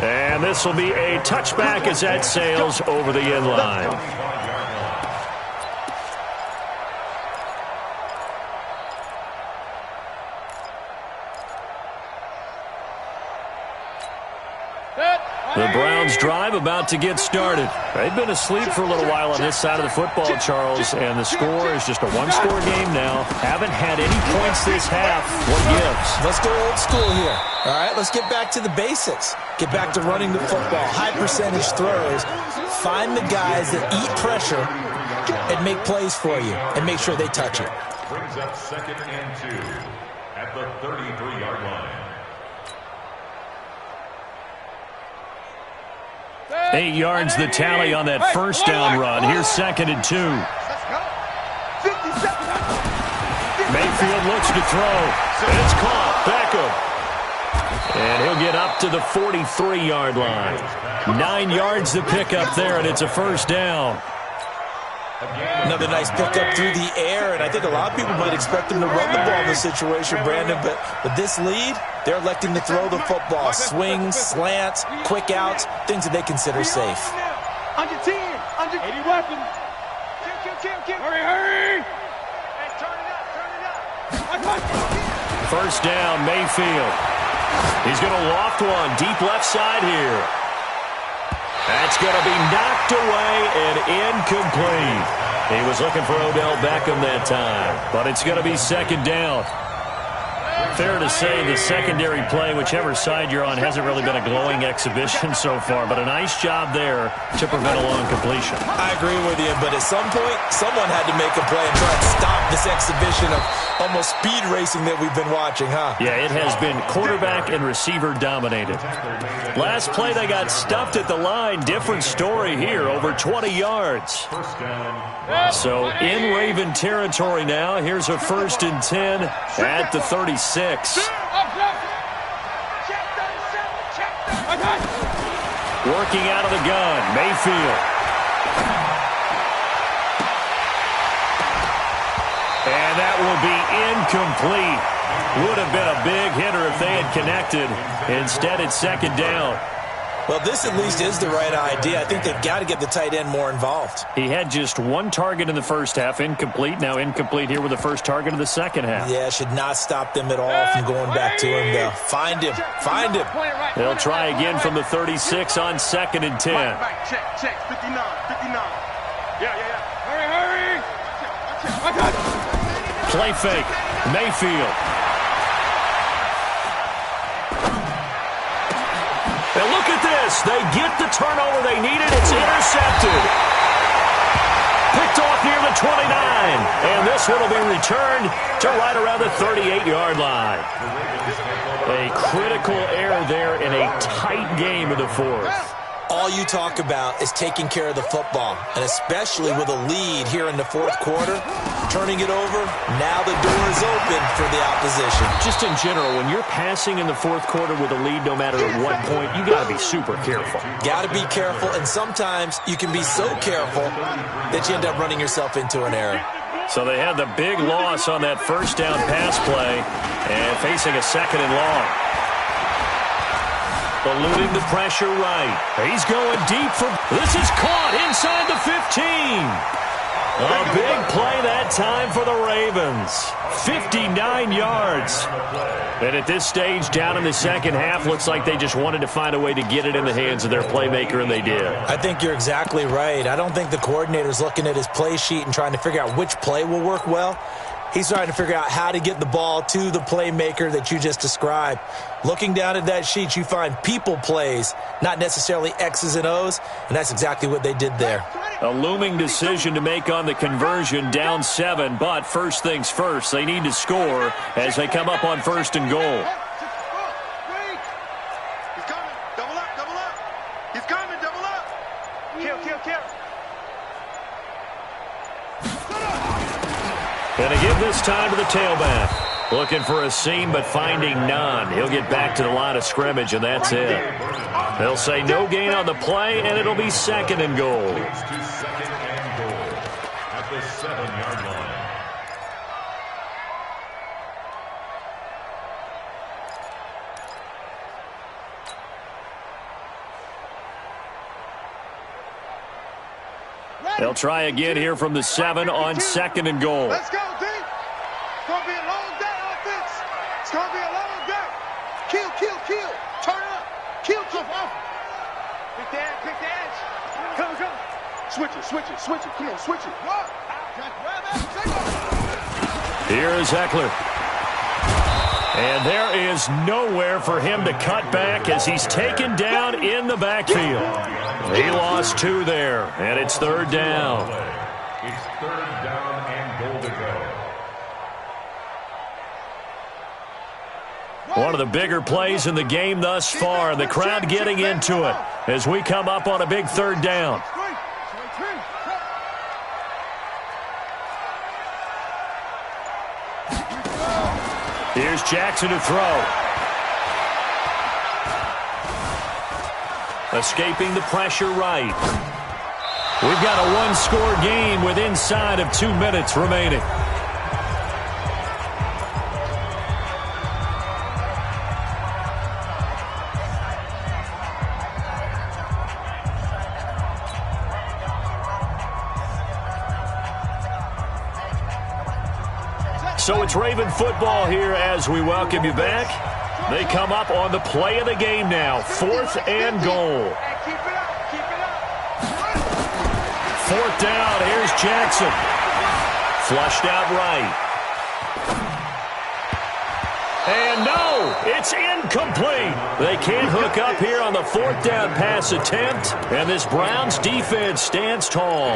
And this will be a touchback as that sails over the end line. The Browns drive about to get started. They've been asleep for a little while on this side of the football, Charles, and the score is just a one-score game now. Haven't had any points this half. What gives? Let's go old school here. All right, let's get back to the basics. Get back to running the football, high-percentage throws. Find the guys that eat pressure and make plays for you and make sure they touch it. Brings up 2nd and 2 at the 33-yard line. 8 yards the tally on that first down run. Here's 2nd and 2. Mayfield looks to throw. It's caught. Beckham. And he'll get up to the 43-yard line. 9 yards the pickup there, and it's a first down. Another nice pickup through the air, and I think a lot of people might expect them to run the ball in this situation, Brandon, but with this lead, they're electing to throw the football. Swings, slants, quick outs, things that they consider safe. Under 10, under 80 weapons. Hurry! Hey, turn it up. First down, Mayfield. He's going to loft one deep left side here. That's going to be knocked away and incomplete. He was looking for Odell Beckham that time, but it's going to be second down. Fair to say the secondary play, whichever side you're on, hasn't really been a glowing exhibition so far, but a nice job there to prevent a long completion. I agree with you, but at some point, someone had to make a play and try to stop this exhibition of almost speed racing that we've been watching, huh? Yeah, it has been quarterback and receiver dominated. Last play, they got stuffed at the line. Different story here, over 20 yards. So in Raven territory now, here's a 1st and 10 at the 36. Working out of the gun, Mayfield. And that will be incomplete. Would have been a big hitter if they had connected. Instead, it's second down. Well, this at least is the right idea. I think they've got to get the tight end more involved. He had just one target in the first half, incomplete. Now incomplete here with the first target of the second half. Yeah, should not stop them at all from going back to him, though. Find him. Find him. They'll try again from the 36 on 2nd and 10. Check. 59. Yeah. Hurry. Play fake. Mayfield. And look at this. They get the turnover they needed. It's intercepted. Picked off near the 29. And this one will be returned to right around the 38-yard line. A critical error there in a tight game of the fourth. All you talk about is taking care of the football, and especially with a lead here in the fourth quarter, turning it over, now the door is open for the opposition. Just in general, when you're passing in the fourth quarter with a lead, no matter at what point, you got to be super careful. Got to be careful, and sometimes you can be so careful that you end up running yourself into an error. So they had the big loss on that first down pass play and facing a 2nd and long. Eluding the pressure right. He's going deep for... This is caught inside the 15. A big play that time for the Ravens. 59 yards. And at this stage, down in the second half, looks like they just wanted to find a way to get it in the hands of their playmaker, and they did. I think you're exactly right. I don't think the coordinator's looking at his play sheet and trying to figure out which play will work well. He's trying to figure out how to get the ball to the playmaker that you just described. Looking down at that sheet, you find people plays, not necessarily X's and O's, and that's exactly what they did there. A looming decision to make on the conversion, down 7, but first things first, they need to score as they come up on 1st and goal. He's coming. Double up. He's coming. Double up. Kill. And to give this time to the tailback. Looking for a seam, but finding none. He'll get back to the line of scrimmage, and that's it. They'll say no gain on the play, and it'll be 2nd and goal. It's to 2nd and goal at the 7-yard line. They'll try again here from the 7 on 2nd and goal. Let's go, D. It's going to be a long day, offense. It's going to be a long day. Kill. Turn up. Kill off. Pick the edge. Come. Switch it. Come on, switch it. Here is Eckler. And there is nowhere for him to cut back as he's taken down in the backfield. He lost 2 there, and it's 3rd down. It's 3rd down and goal to go. One of the bigger plays in the game thus far, and the crowd getting into it as we come up on a big 3rd down. Here's Jackson to throw. Escaping the pressure right. We've got a one-score game with inside of 2 minutes remaining. So it's Raven football here as we welcome you back. They come up on the play of the game now, 4th and goal. 4th down. Here's Jackson. Flushed out right. And no, it's incomplete. They can't hook up here on the 4th down pass attempt. And this Browns defense stands tall.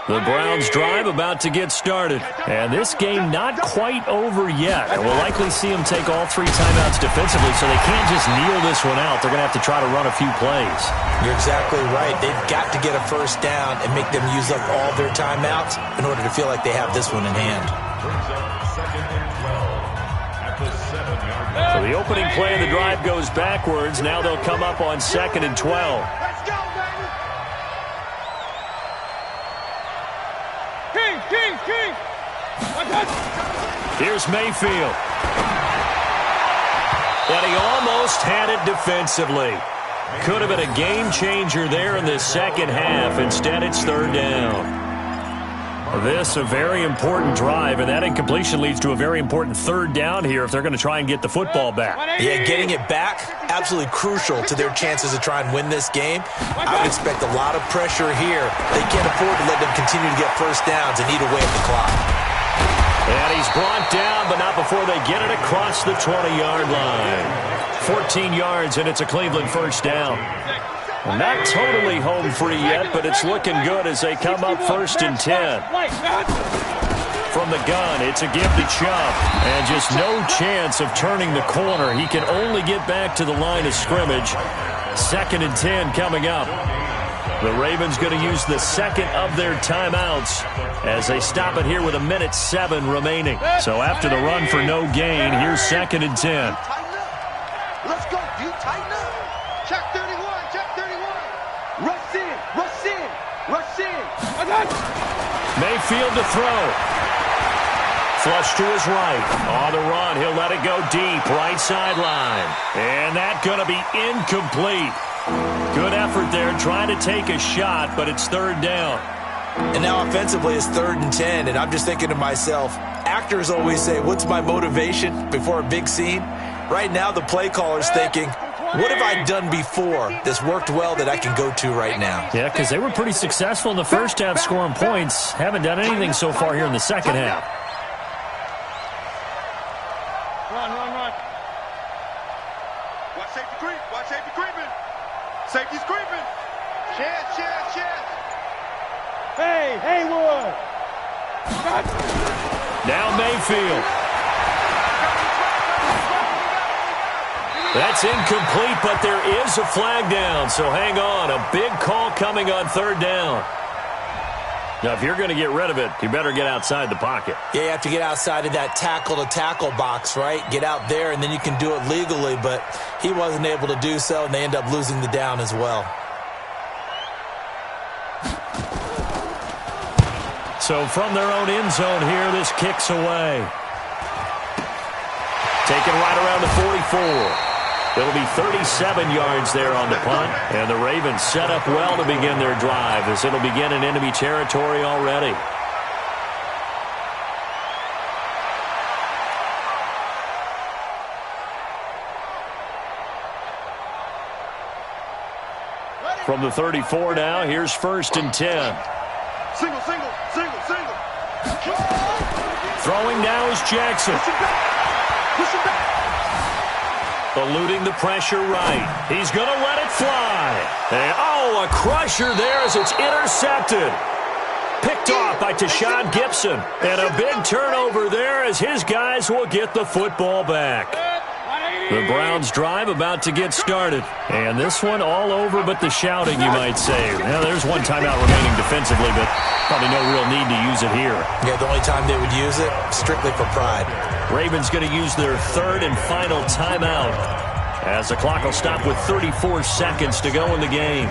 The Browns drive about to get started. And this game not quite over yet. And we'll likely see them take all 3 timeouts defensively, so they can't just kneel this one out. They're going to have to try to run a few plays. You're exactly right. They've got to get a first down and make them use up all their timeouts in order to feel like they have this one in hand. So the opening play of the drive goes backwards. Now they'll come up on 2nd and 12. Let's go, baby! King! Here's Mayfield. And he almost had it defensively. Could have been a game changer there in the second half. Instead, it's 3rd down. This a very important drive, and that incompletion leads to a very important 3rd down here if they're going to try and get the football back. Yeah, getting it back, absolutely crucial to their chances to try and win this game. I would expect a lot of pressure here. They can't afford to let them continue to get first downs and eat away at the clock. And he's brought down, but not before they get it across the 20-yard line. 14 yards, and it's a Cleveland first down. Not totally home free yet, but it's looking good as they come up 1st and 10. From the gun, it's a give to Chubb. And just no chance of turning the corner. He can only get back to the line of scrimmage. 2nd and 10 coming up. The Ravens going to use the second of their timeouts as they stop it here with 1:07 remaining. So after the run for no gain, here's 2nd and 10. Let's go, dude. Tighten up. Check 31. Rush in. Mayfield to throw. Flush to his right. On the run, he'll let it go deep. Right sideline. And that's going to be incomplete. Good effort there trying to take a shot, but it's 3rd down. And now offensively it's 3rd and 10, and I'm just thinking to myself, actors always say, what's my motivation before a big scene? Right now the play caller's thinking, what have I done before that's worked well that I can go to right now? Yeah, because they were pretty successful in the first half scoring points. Haven't done anything so far here in the second half. Run. Watch safety creeping. Safety's creeping. Chance. Hey, Haywood. Now Mayfield. That's incomplete, but there is a flag down, so hang on. A big call coming on 3rd down. Now, if you're going to get rid of it, you better get outside the pocket. Yeah, you have to get outside of that tackle-to-tackle box, right? Get out there, and then you can do it legally, but he wasn't able to do so, and they end up losing the down as well. So from their own end zone here, this kicks away. Taken right around the 44. It'll be 37 yards there on the punt. And the Ravens set up well to begin their drive as it'll begin in enemy territory already. From the 34 now, here's 1st and 10. Single. Throwing now is Jackson. Push him back. Eluding the pressure right. He's going to let it fly. And, a crusher there as it's intercepted. Picked off by Tashawn Gibson. And a big turnover there as his guys will get the football back. The Browns drive about to get started. And this one all over but the shouting, you might say. Now, there's one timeout remaining defensively, but probably no real need to use it here. Yeah, the only time they would use it, strictly for pride. Ravens going to use their 3rd and final timeout as the clock will stop with 34 seconds to go in the game.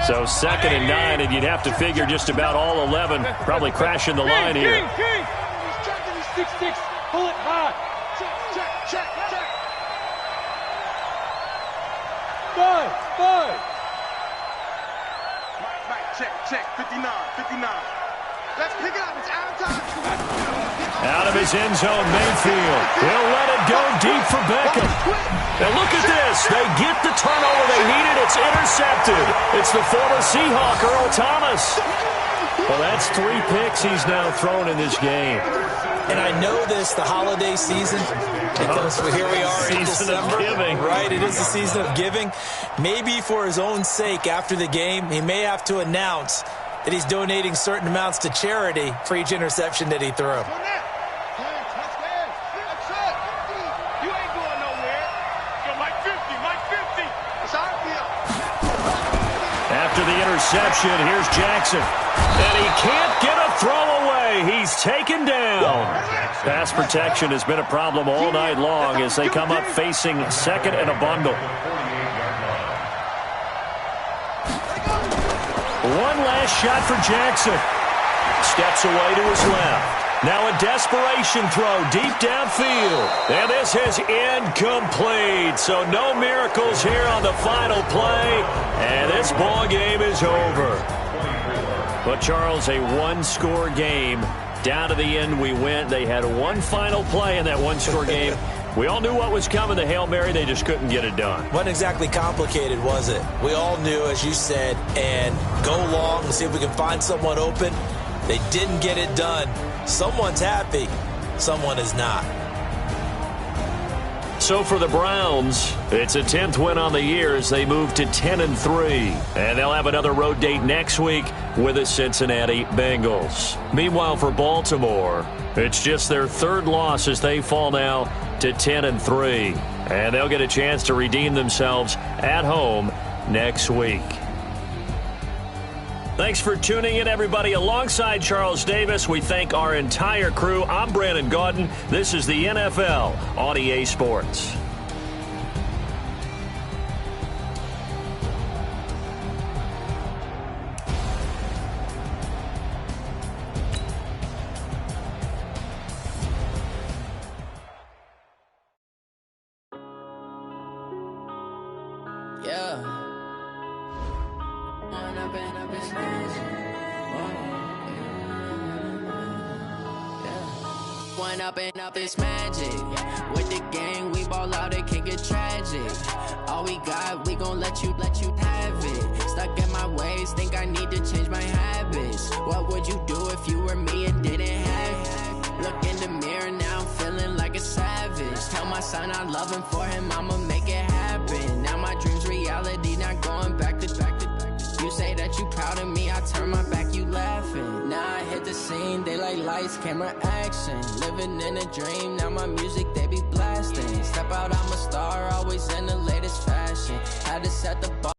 So 2nd and 9, and you'd have to figure just about all 11 probably crashing the line here. He's checking his 6-6. Pull it high. Check. Five. Mike, check. 59. Let's pick it up. It's out of time. Out of his his end zone, Mayfield. He'll let it go deep for Beckham. And look at this. They get the turnover they needed. It's intercepted. It's the former Seahawk, Earl Thomas. Well, that's 3 picks he's now thrown in this game. And I know this, the holiday season, because here we are in December. Giving. Right, it is the season of giving. Maybe for his own sake after the game, he may have to announce that he's donating certain amounts to charity for each interception that he threw. After the interception, here's Jackson. And he can't get a throw away. He's taken down. Pass protection has been a problem all night long as they come up facing second and a bundle. One last shot for Jackson. Steps away to his left. Now a desperation throw deep downfield. And this is incomplete. So no miracles here on the final play. And this ball game is over. But, Charles, a one-score game. Down to the end we went. They had one final play in that one-score game. We all knew what was coming, the Hail Mary. They just couldn't get it done. Wasn't exactly complicated, was it? We all knew, as you said, and go long and see if we can find someone open. They didn't get it done. Someone's happy. Someone is not. So for the Browns, it's a 10th win on the year as they move to 10-3. And they'll have another road date next week with the Cincinnati Bengals. Meanwhile, for Baltimore, it's just their 3rd loss as they fall now to 10-3. And they'll get a chance to redeem themselves at home next week. Thanks for tuning in, everybody. Alongside Charles Davis, we thank our entire crew. I'm Brandon Gaudin. This is the NFL on EA Sports. Up it's magic. With the gang, we ball out, it can get tragic. All we got, we gon' let you have it. Stuck in my ways, think I need to change my habits. What would you do if you were me and didn't have it? Look in the mirror, now I'm feeling like a savage. Tell my son I love him, for him I'ma make it happen. Now my dream's reality, not going back to. You say that you proud of me, I turn my back, you laughing. Now I hit the scene, they like lights, camera, action. Living in a dream, now my music, they be blasting. Step out, I'm a star, always in the latest fashion. Had to set the bar,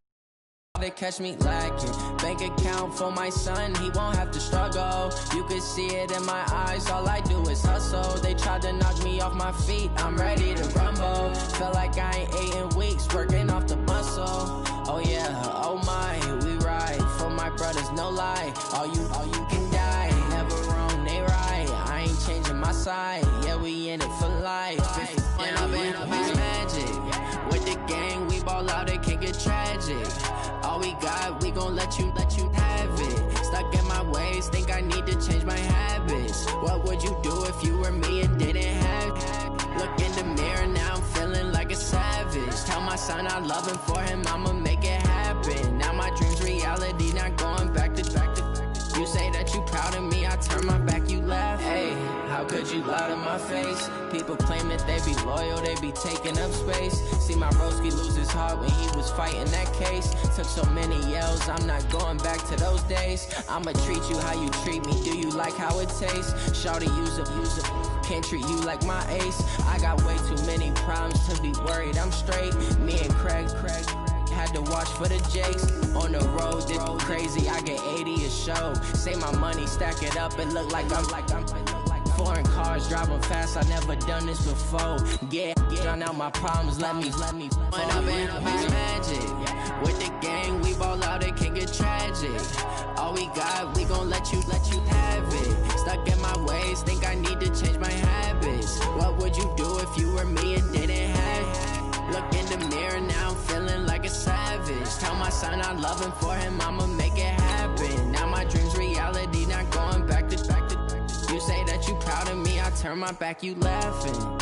they catch me lacking. Bank account for my son, he won't have to struggle. You can see it in my eyes, all I do is hustle. They tried to knock me off my feet, I'm ready to rumble. Feel like I ain't ate in weeks, working off the muscle. Oh yeah, oh my, we ride for my brothers, no lie. All you can die, never wrong, they right. I ain't changing my side, yeah, we in it for life. When I've been up is magic. With the gang, we ball out, it can get tragic. All we got, we gon' let you have it. Stuck in my ways, think I need to change my habits. What would you do if you were me and didn't have it? Look in the mirror, now I'm feeling like a savage. Tell my son I love him, for him I'ma make it happen. Now my dream's reality, not going back to. You say that you proud of me, I turn my back, you laugh. Hey, how could you lie to my face? People claim that they be loyal, they be taking up space. See my broski lose his heart when he was fighting that case. Took so many yells, I'm not going back to those days. I'ma treat you how you treat me, do you like how it tastes? Shawty, use up, can't treat you like my ace. I got way too many problems to be worried, I'm straight. Me and Craig had to watch for the Jakes. On the road, this crazy, I get 80 a show. Say my money, stack it up, it look like I'm foreign cars, driving fast, I never done this before. Yeah, drown out my problems, let me. When I've been up is magic. With the gang, we ball out, it can get tragic. All we got, we gon' let you have it. Stuck in my ways, think I need to change my habits. What would you do if you were me and didn't have it? Look in the mirror, now I'm feeling like a savage. Tell my son I love him, for him I'ma make it happen. Now my dream's reality, not going back to. You say that you proud of me, I turn turn my back, you laughing.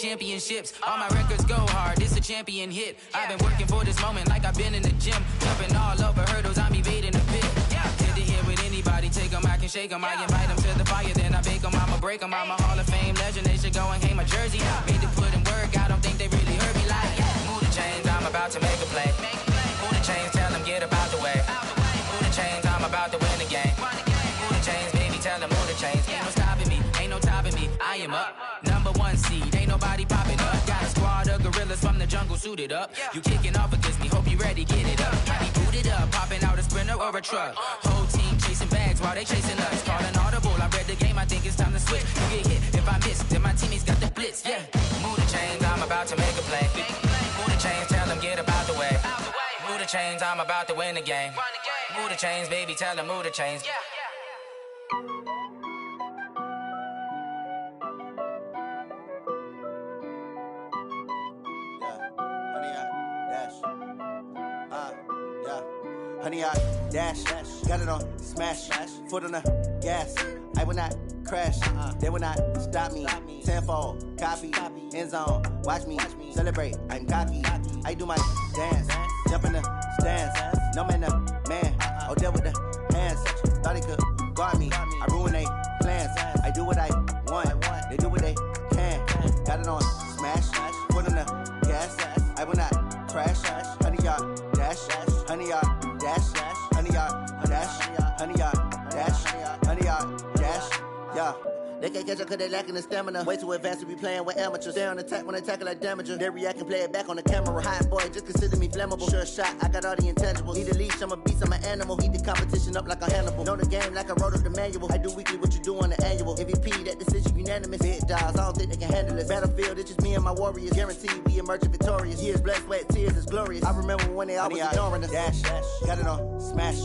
Championships, all my records go hard, this a champion hit. I've been working for this moment like I've been in the gym. Jumping all over hurdles, I'm evading the pit. Get to here with anybody, take them, I can shake them. I invite them to the fire, then I bake them, I'ma break them. I'm a Hall of Fame legend, they should go and hang my jersey. Made to put in work, I don't think they really heard me like, move the chains, I'm about to make a play. Move the chains, tell them get about the way. Move the chains, I'm about to win the game. Move the chains, baby, tell them move the chains. Ain't no stopping me, ain't no topping me, I am up. #1 seed, ain't nobody popping up. Got a squad of gorillas from the jungle suited up. You kicking off against me, hope you ready, get it up. I be booted up, popping out a Sprinter or a truck. Whole team chasing bags while they chasing us. Call an audible, I read the game, I think it's time to switch. You get hit, if I miss, then my teammates got the blitz, yeah. Move the chains, I'm about to make a play. Move the chains, tell them get about the way. Move the chains, I'm about to win the game. Move the chains, baby, tell them move the chains. Honey, I dash, got it on smash, foot on the gas. I will not crash, they will not stop me. Tenfold, copy, end zone, watch me celebrate. I'm cocky, I do my dance, jump in the stands. No man, man, oh deal with the hands. Thought he could guard me, I ruin they plans. I do what I want, they do what they can. Got it on smash, foot on the gas. I will not crash, honey, y'all dash, honey, y'all dash, honey, y'all dash, honey, y'all dash, honey, y'all dash, yeah. They can't catch up cause they lacking the stamina. Way too advanced to be playing with amateurs. Stay on attack when they tackle like damager. They react and play it back on the camera. Hot boy, just consider me flammable. Sure shot, I got all the intangibles. Need a leash, I'm a beast, I'm an animal. Eat the competition up like a Hannibal. Know the game like I wrote up the manual. I do weekly what you do on the annual. MVP, that decision unanimous. Big dogs, I don't think they can handle it. Battlefield, it's just me and my warriors. Guaranteed we emerge victorious. Years, blood, sweat, tears, it's glorious. I remember when they always ignoring us. Dash, got it on smash,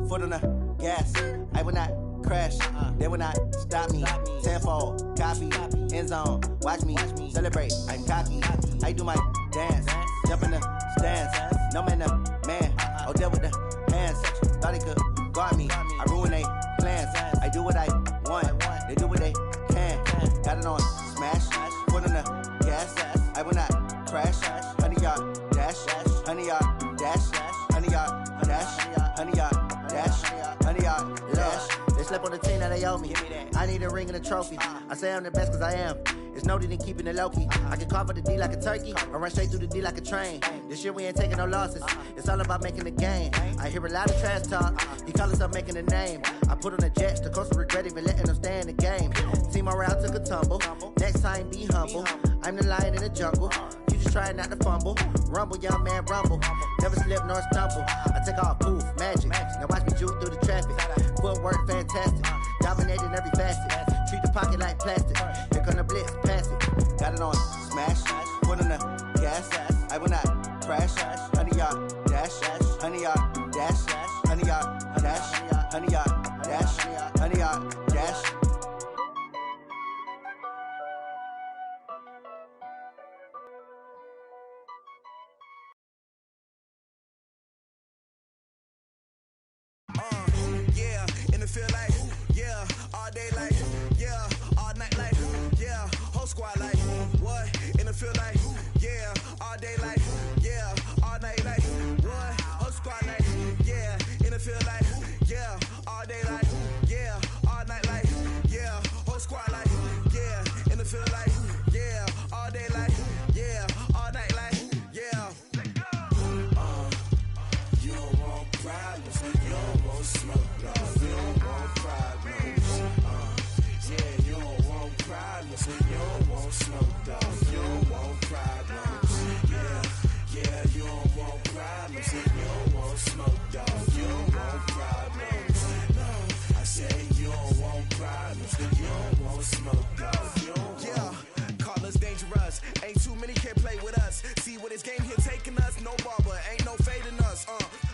foot on the gas. I will not crash, they will not stop me. Tenfold, copy, end zone, watch me celebrate. I'm cocky, I do my dance, jump in the stands. No man, man, oh deal with the hands. Thought he could guard me, I ruin they plans. I do what I want, they do what they can. Got it on smash, foot on the gas. I will not crash, honey, y'all dash, honey, y'all dash, honey, y'all dash, honey, y'all dash, honey, y'all dash. They slept on the team that they owe me. I need a ring and a trophy. I say I'm the best cause I am. It's noted in keeping it low-key. I can carve up the D like a turkey or run straight through the D like a train. This year we ain't taking no losses. It's all about making the game. I hear a lot of trash talk. He call himself making a name. I put on the Jets. The coach will regret even letting them stay in the game. Team morale took a tumble. Next time be humble. I'm the lion in the jungle. You just try not to fumble. Rumble, young man, rumble. Never slip nor stumble. I take off, poof, magic. Now watch me juke through the traffic. Footwork fantastic. Dominating every facet. Treat the pocket like plastic. Here come the blitz, pass it. Got it on smash. Foot on the gas. I will not crash. Honey, y'all dash. Honey, y'all dash. Honey, y'all dash. Honey, y'all dash. Honey, y'all dash. Yeah, in the field like, yeah, all day like, yeah, all night like, yeah, whole squad like, it feel like, yeah, all day like, yeah, all night like, what? Whole squad like, yeah, and it feel like, yeah, all day like, yeah, all night like, yeah, whole squad like, yeah, and it feel like, yeah, all day like, yeah, all night like, yeah. You don't want problems, you don't want smoke, no, you don't want problems. Yeah, you don't want problems, you don't want smoke, dog, you don't want problems. Yeah, you don't want problems, you don't want smoke, dog, you don't want problems. No, I say you don't want problems, you don't want smoke, dog, you don't want. Yeah, call us dangerous, ain't too many can play with us. See what this game here taking us, no barber, ain't no fading us.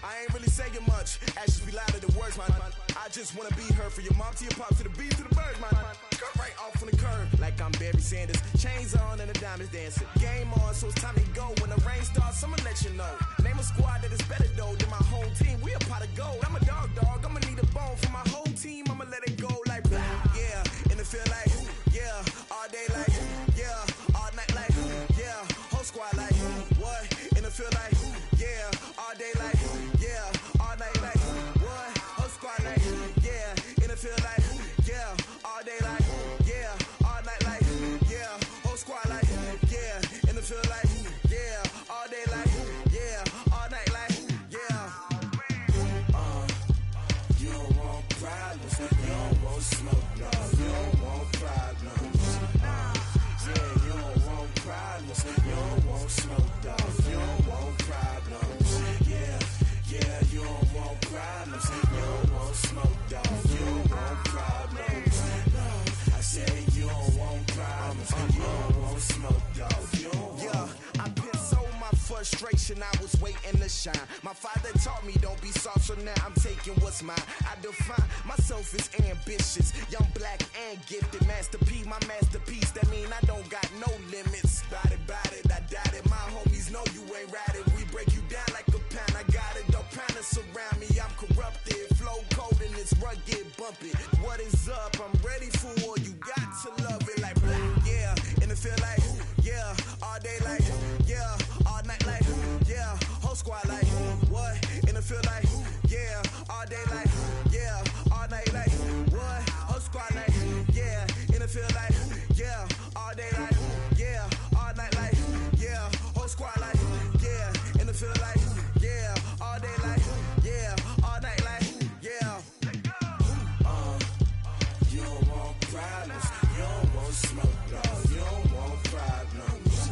I ain't really saying much, actions be louder than words, man. I just wanna be heard from your mom to your pop to the beat to the birds, man. Cut right off on the curb, like I'm Barry Sanders. Chains on and the diamonds dancing. Game on, so it's time to go. When the rain starts, I'ma let you know. Name a squad that is better though than my whole team. We a pot of gold. I'm a dog, I'ma need a bone for my whole team. I'ma let it go like, yeah, and it feel like, yeah, all day like, yeah, all night like, yeah, whole squad like, what? And it feel like, yeah, all day like, yeah, all night like, what? Whole squad like, yeah, and it feel like, yeah, all day like, yeah, all night like, yeah, whole squad like, yeah, and it feel like, yeah, all day like, yeah, all night like, yeah. You don't want problems, you don't want smoke, no, you don't want problems. Yeah, you don't want problems, you don't want smoke, dog, you don't want problems. Yeah, you don't want problems, you don't want smoke, dog, you don't want problems. No, I say you don't want problems, you don't want smoke, dog, you don't want. Yeah, I've been so my frustration, I was waiting to shine. My father taught me don't be soft, so now I'm taking what's mine. I define myself as ambitious, young, black, and gifted. Master P, my masterpiece, that mean I don't got no limits. Bout it, I doubt it. My homies know you ain't ratted. We break you down like a pound. I got it, don't panic surround me. I'm corrupted, flow cold and it's rugged, bumpy. What is up? I'm ready for war. You got to love it like black, yeah, and it feel like, yeah, all day like, yeah, all night like, yeah, whole squad like, what? And it feel like, yeah, all day like, yeah, all night like, what? Whole squad like, yeah, and it feel like, yeah, all day like, yeah, all night like, yeah, whole squad like, yeah, and it feel like, yeah, all day like, yeah, all night like, yeah. You don't want problems, you don't want smoke, no, you don't want problems.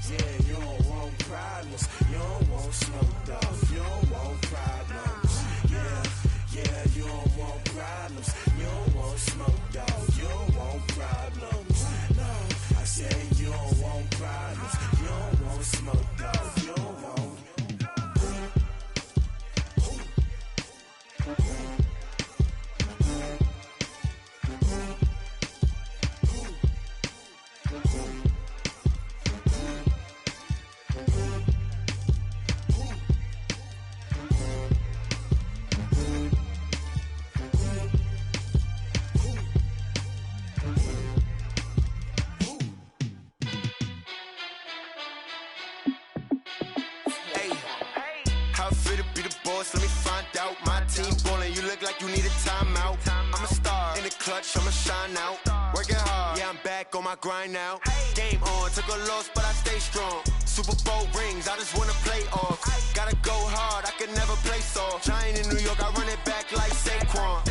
Yeah, you don't want problems, you don't want smoke, dog, you don't want problems. Yeah, you don't want problems, you don't want smoke, dog, you don't want problems. No, I say you don't want problems, you don't want smoke, dog, you don't want. Let me find out. My team ballin', you look like you need a timeout. I'm a star in the clutch, I'ma shine out. Working hard, yeah, I'm back on my grind now. Game on, took a loss, but I stay strong. Super Bowl rings, I just wanna play off. Gotta go hard, I can never play soft. Giant in New York, I run it back like Saquon.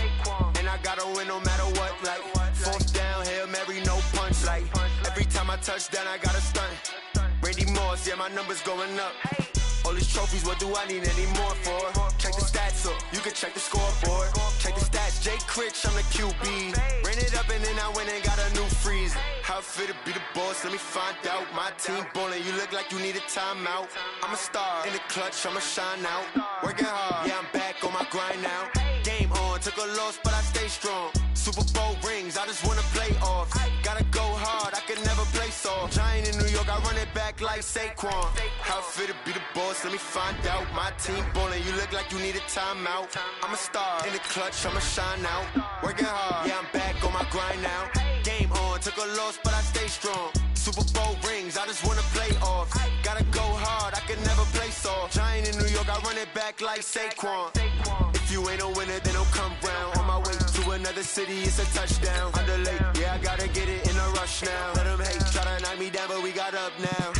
And I gotta win no matter what, like fourth down, Hail Mary, no punch. Like every time I touch down, I gotta stunt. Randy Moss, yeah, my numbers going up. All these trophies, what do I need any more for? Check the stats up, you can check the scoreboard. Check the stats, Jay Critch, I'm the QB. Ran it up and then I went and got a new freeze. How it feel to be the boss, let me find out. My team ballin', you look like you need a timeout. I'm a star in the clutch, I'ma shine out. Working hard, yeah, I'm back on my grind now. Game on, took a loss, but I stay strong. Super Bowl rings, I just wanna play off. Gotta go hard, I can never play soft. Giant in New York, I run it back like Saquon. And I gotta win no matter what, like fourth down, Hail Mary, no punch. Like every time I touch down, I gotta stunt. Randy Moss, yeah, my numbers going up. All these trophies, what do I need any more for? Check the stats up, you can check the scoreboard. Check the stats, Jay Critch, I'm the QB. Ran it up and then I went and got a new freeze. How it feel to be the boss, let me find out. My team ballin', you look like you need a timeout. I'm a star in the clutch, I'ma shine out. Working hard, yeah, I'm back on my grind now. Game on, took a loss, but I stay strong. Super Bowl rings, I just wanna play off. Gotta go hard, I can never play soft. Giant in New York, I run it back like Saquon. How it feel to be the boss, let me find out. My team ballin', you look like you need a timeout. I'm a star in the clutch, I'ma shine out. Working hard, yeah, I'm back on my grind now. Game on, took a loss, but I stay strong. Super Bowl rings, back like Saquon. If you ain't a winner, then don't come round. On my way to another city, it's a touchdown. Underlay, yeah, I gotta get it in a rush now. Let them hate, try to knock me down, but we got up now.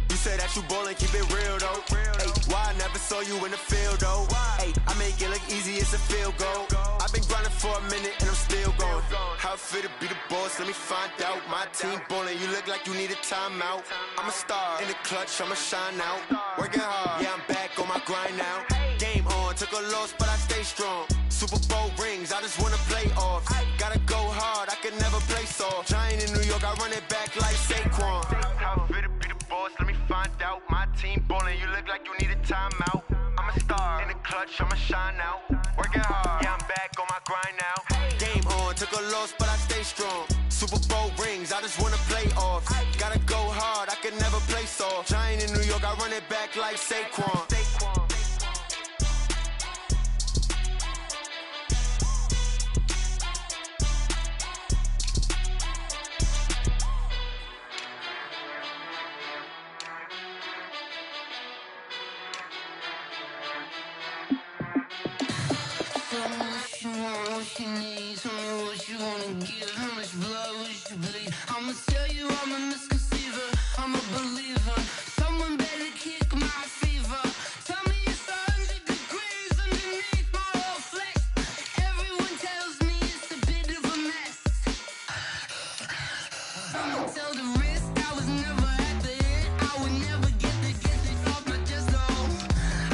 You say that you ballin', keep it real though. Hey, why I never saw you in the field though? Hey, I make it look easy, it's a field goal. I've been grinding for a minute and I'm still going. How it feel to be the boss, let me find out. My team ballin', you look like you need a timeout. I'm a star, in the clutch, I'ma shine out. Working hard, yeah, I'm back on my grind now. Game on, took a loss, but I stay strong. Super Bowl rings, I just wanna play off. Gotta go hard, I can never play soft. Giant in New York, I run it back like Saquon. How it feel to be the boss, let me find out. My team ballin', you look like you need a timeout. I'm a star, in the clutch, I'ma shine out. Working hard, yeah, I'm back on my grind now. Game on, took a loss, but I stay strong. Super Bowl rings, I just wanna play off. Gotta go hard, I can never play soft. Giant in New York, I run it back like Saquon. What you need, tell me what you wanna give. How much blood would you bleed? I'ma tell you I'm a misconceiver, I'm a believer. Someone better kick my fever. Tell me it's 100 degrees underneath my whole flesh. Everyone tells me it's a bit of a mess. I'ma tell the risk I was never at the end. I would never get it off my chest though.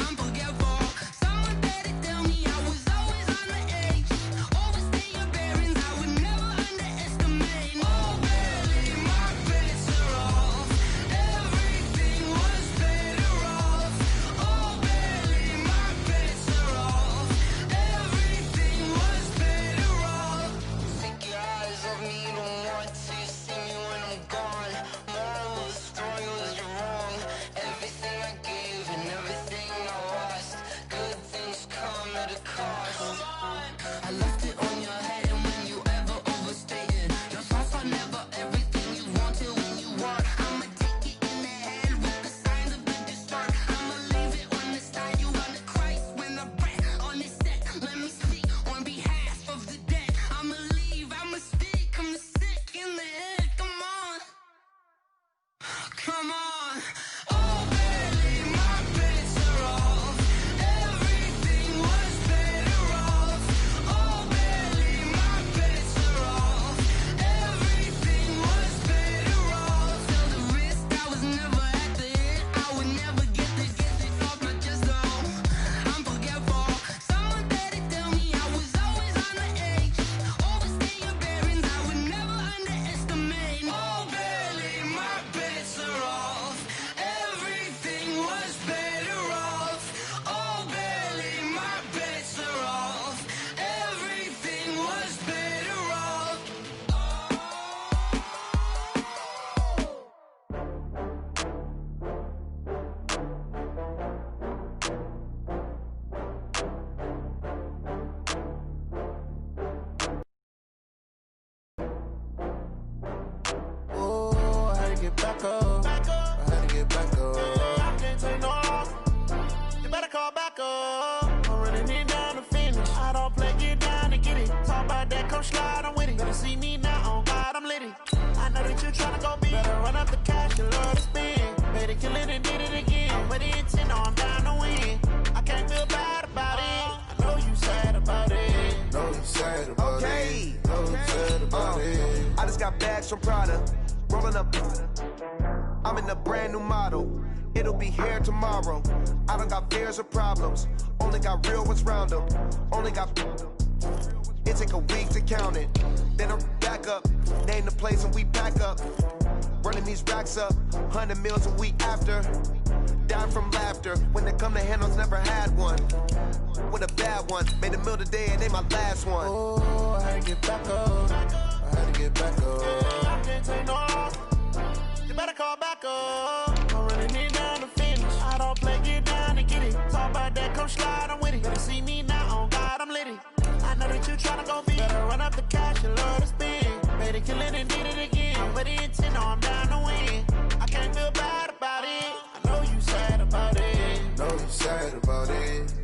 I'm forgetful. Someone better tell me I was always on the edge. Overstay your bearings, I would never underestimate. Oh baby, my bets are off. Everything was better off. Oh baby, my bets are off. Everything was better off. Take your eyes off me, you don't want to see me when I'm gone. Moral of the story was you're wrong. Everything I gave and everything I lost. Good things come at a cost. I left it on your head, and when you ever overstated, your thoughts are never everything you wanted when you want. I'ma take it in the head with the signs of the distort. I'ma leave it on the side. You wanna Christ when I breath on this set. Let me speak on behalf of the dead. I'ma leave, I'ma speak. I'm the sick in the head. Come on, come on. Oh baby, my bets are off. Everything was better off. Oh baby, my bets are off. Everything was better off. Tell the risk I was never at the end. I would never get it off my chest though. I'm forgetful. Someone better tell me I was always on the edge. Overstay your bearings, I would never underestimate. Oh baby, my bets are off. Everything was better off. Oh baby, my bets are off. Everything was better off. Oh, I had to get back up. I had to get back up. I can't take no loss. You better call back up. I'm running it down to finish. I don't play, get down to get it. Talk about that, come slide, I'm with it. Better see me now, on God, I'm lit it. I know that you tryna go big. Better run up the cash, you love to spend. Better kill it and did it again. I'm with the intent, no, I'm down to win. I can't feel bad about it. I know you sad about it. Know you sad about Okay. it. Know you sad about it. I just got bags from Prada, rolling up. I'm in a brand new model. It'll be here tomorrow. I don't got fears or problems. Only got real ones round them. Only got. It take a week to count it. Then I'm back up. Name the place and we pack up. Running these racks up. 100 meals a week after. Down from laughter. When they come to handles, never had one. With a bad one. Made a meal today and they my last one. Oh, I had to get back up. I had to get back up. I can't take no loss. You better call back up. I'm running it down to finish. I don't play, get down to get it. Talk about that, come slide, I'm with it. Better see me now, on God, I'm lit it. I know that you tryna go big. Better run up the cash, you love to spend. Better kill it and did it again. I'm with the intent, no, I'm down to win. I can't feel bad about it. I know you sad about it. Know you sad about it.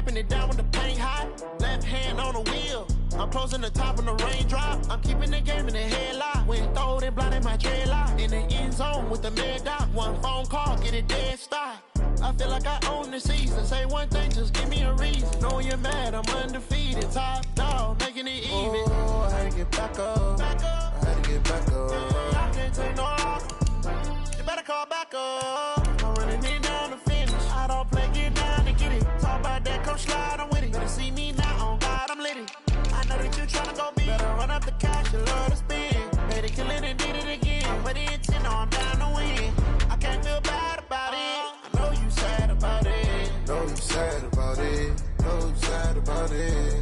wiping it down when the paint hot. Left hand on the wheel. I'm closing the top when the raindrop. I'm keeping the game in the headlock. When throwed and blinded my dreadlock. In the end zone with the mad dot. One phone call, get it dead stop. I feel like I own the season. Say one thing, just give me a reason. Knowing you're mad, I'm undefeated. Top dog, making it even. Oh, I had to get back up. I had to get back up. I can't take no. You better call back up. I'm running it down to finish. I don't play, get down to get it. Talk about that, come slide, I'm with it. Better see me now, on God, I'm lit it. I know that you tryna go big. Better run up the cash, you love to spend. Better kill it and did it again. But the intent, I'm down to win. I can't feel bad about it. I know you sad about it. Know you sad about it. Know you sad about it.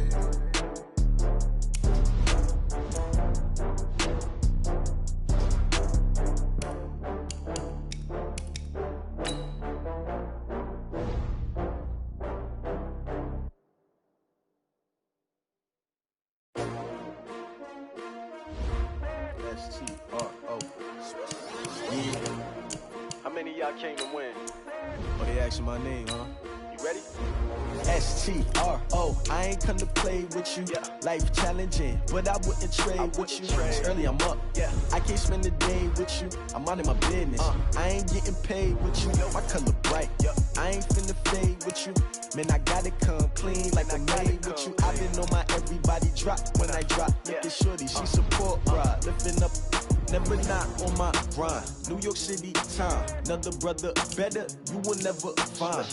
S-T-R-O. Yeah. How many of y'all came to win? Oh, they asking my name, huh? You ready? S-T-R-O. I ain't come to play with you. Life challenging, but I wouldn't trade with you. It's early, I'm up. I can't spend the day with you. I'm out of my business. I ain't getting paid with you. My color bright. I ain't finna fade with you. Man, I gotta come clean like I made with you. I been on my everybody drop when I drop. Look at shorty, she support ride. Lifting up, never not on my grind. New York City time, another brother better, you will never find.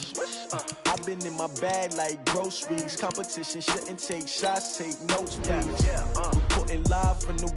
I've been in my bag like groceries. Competition shouldn't take shots, take notes, please. Reporting live from the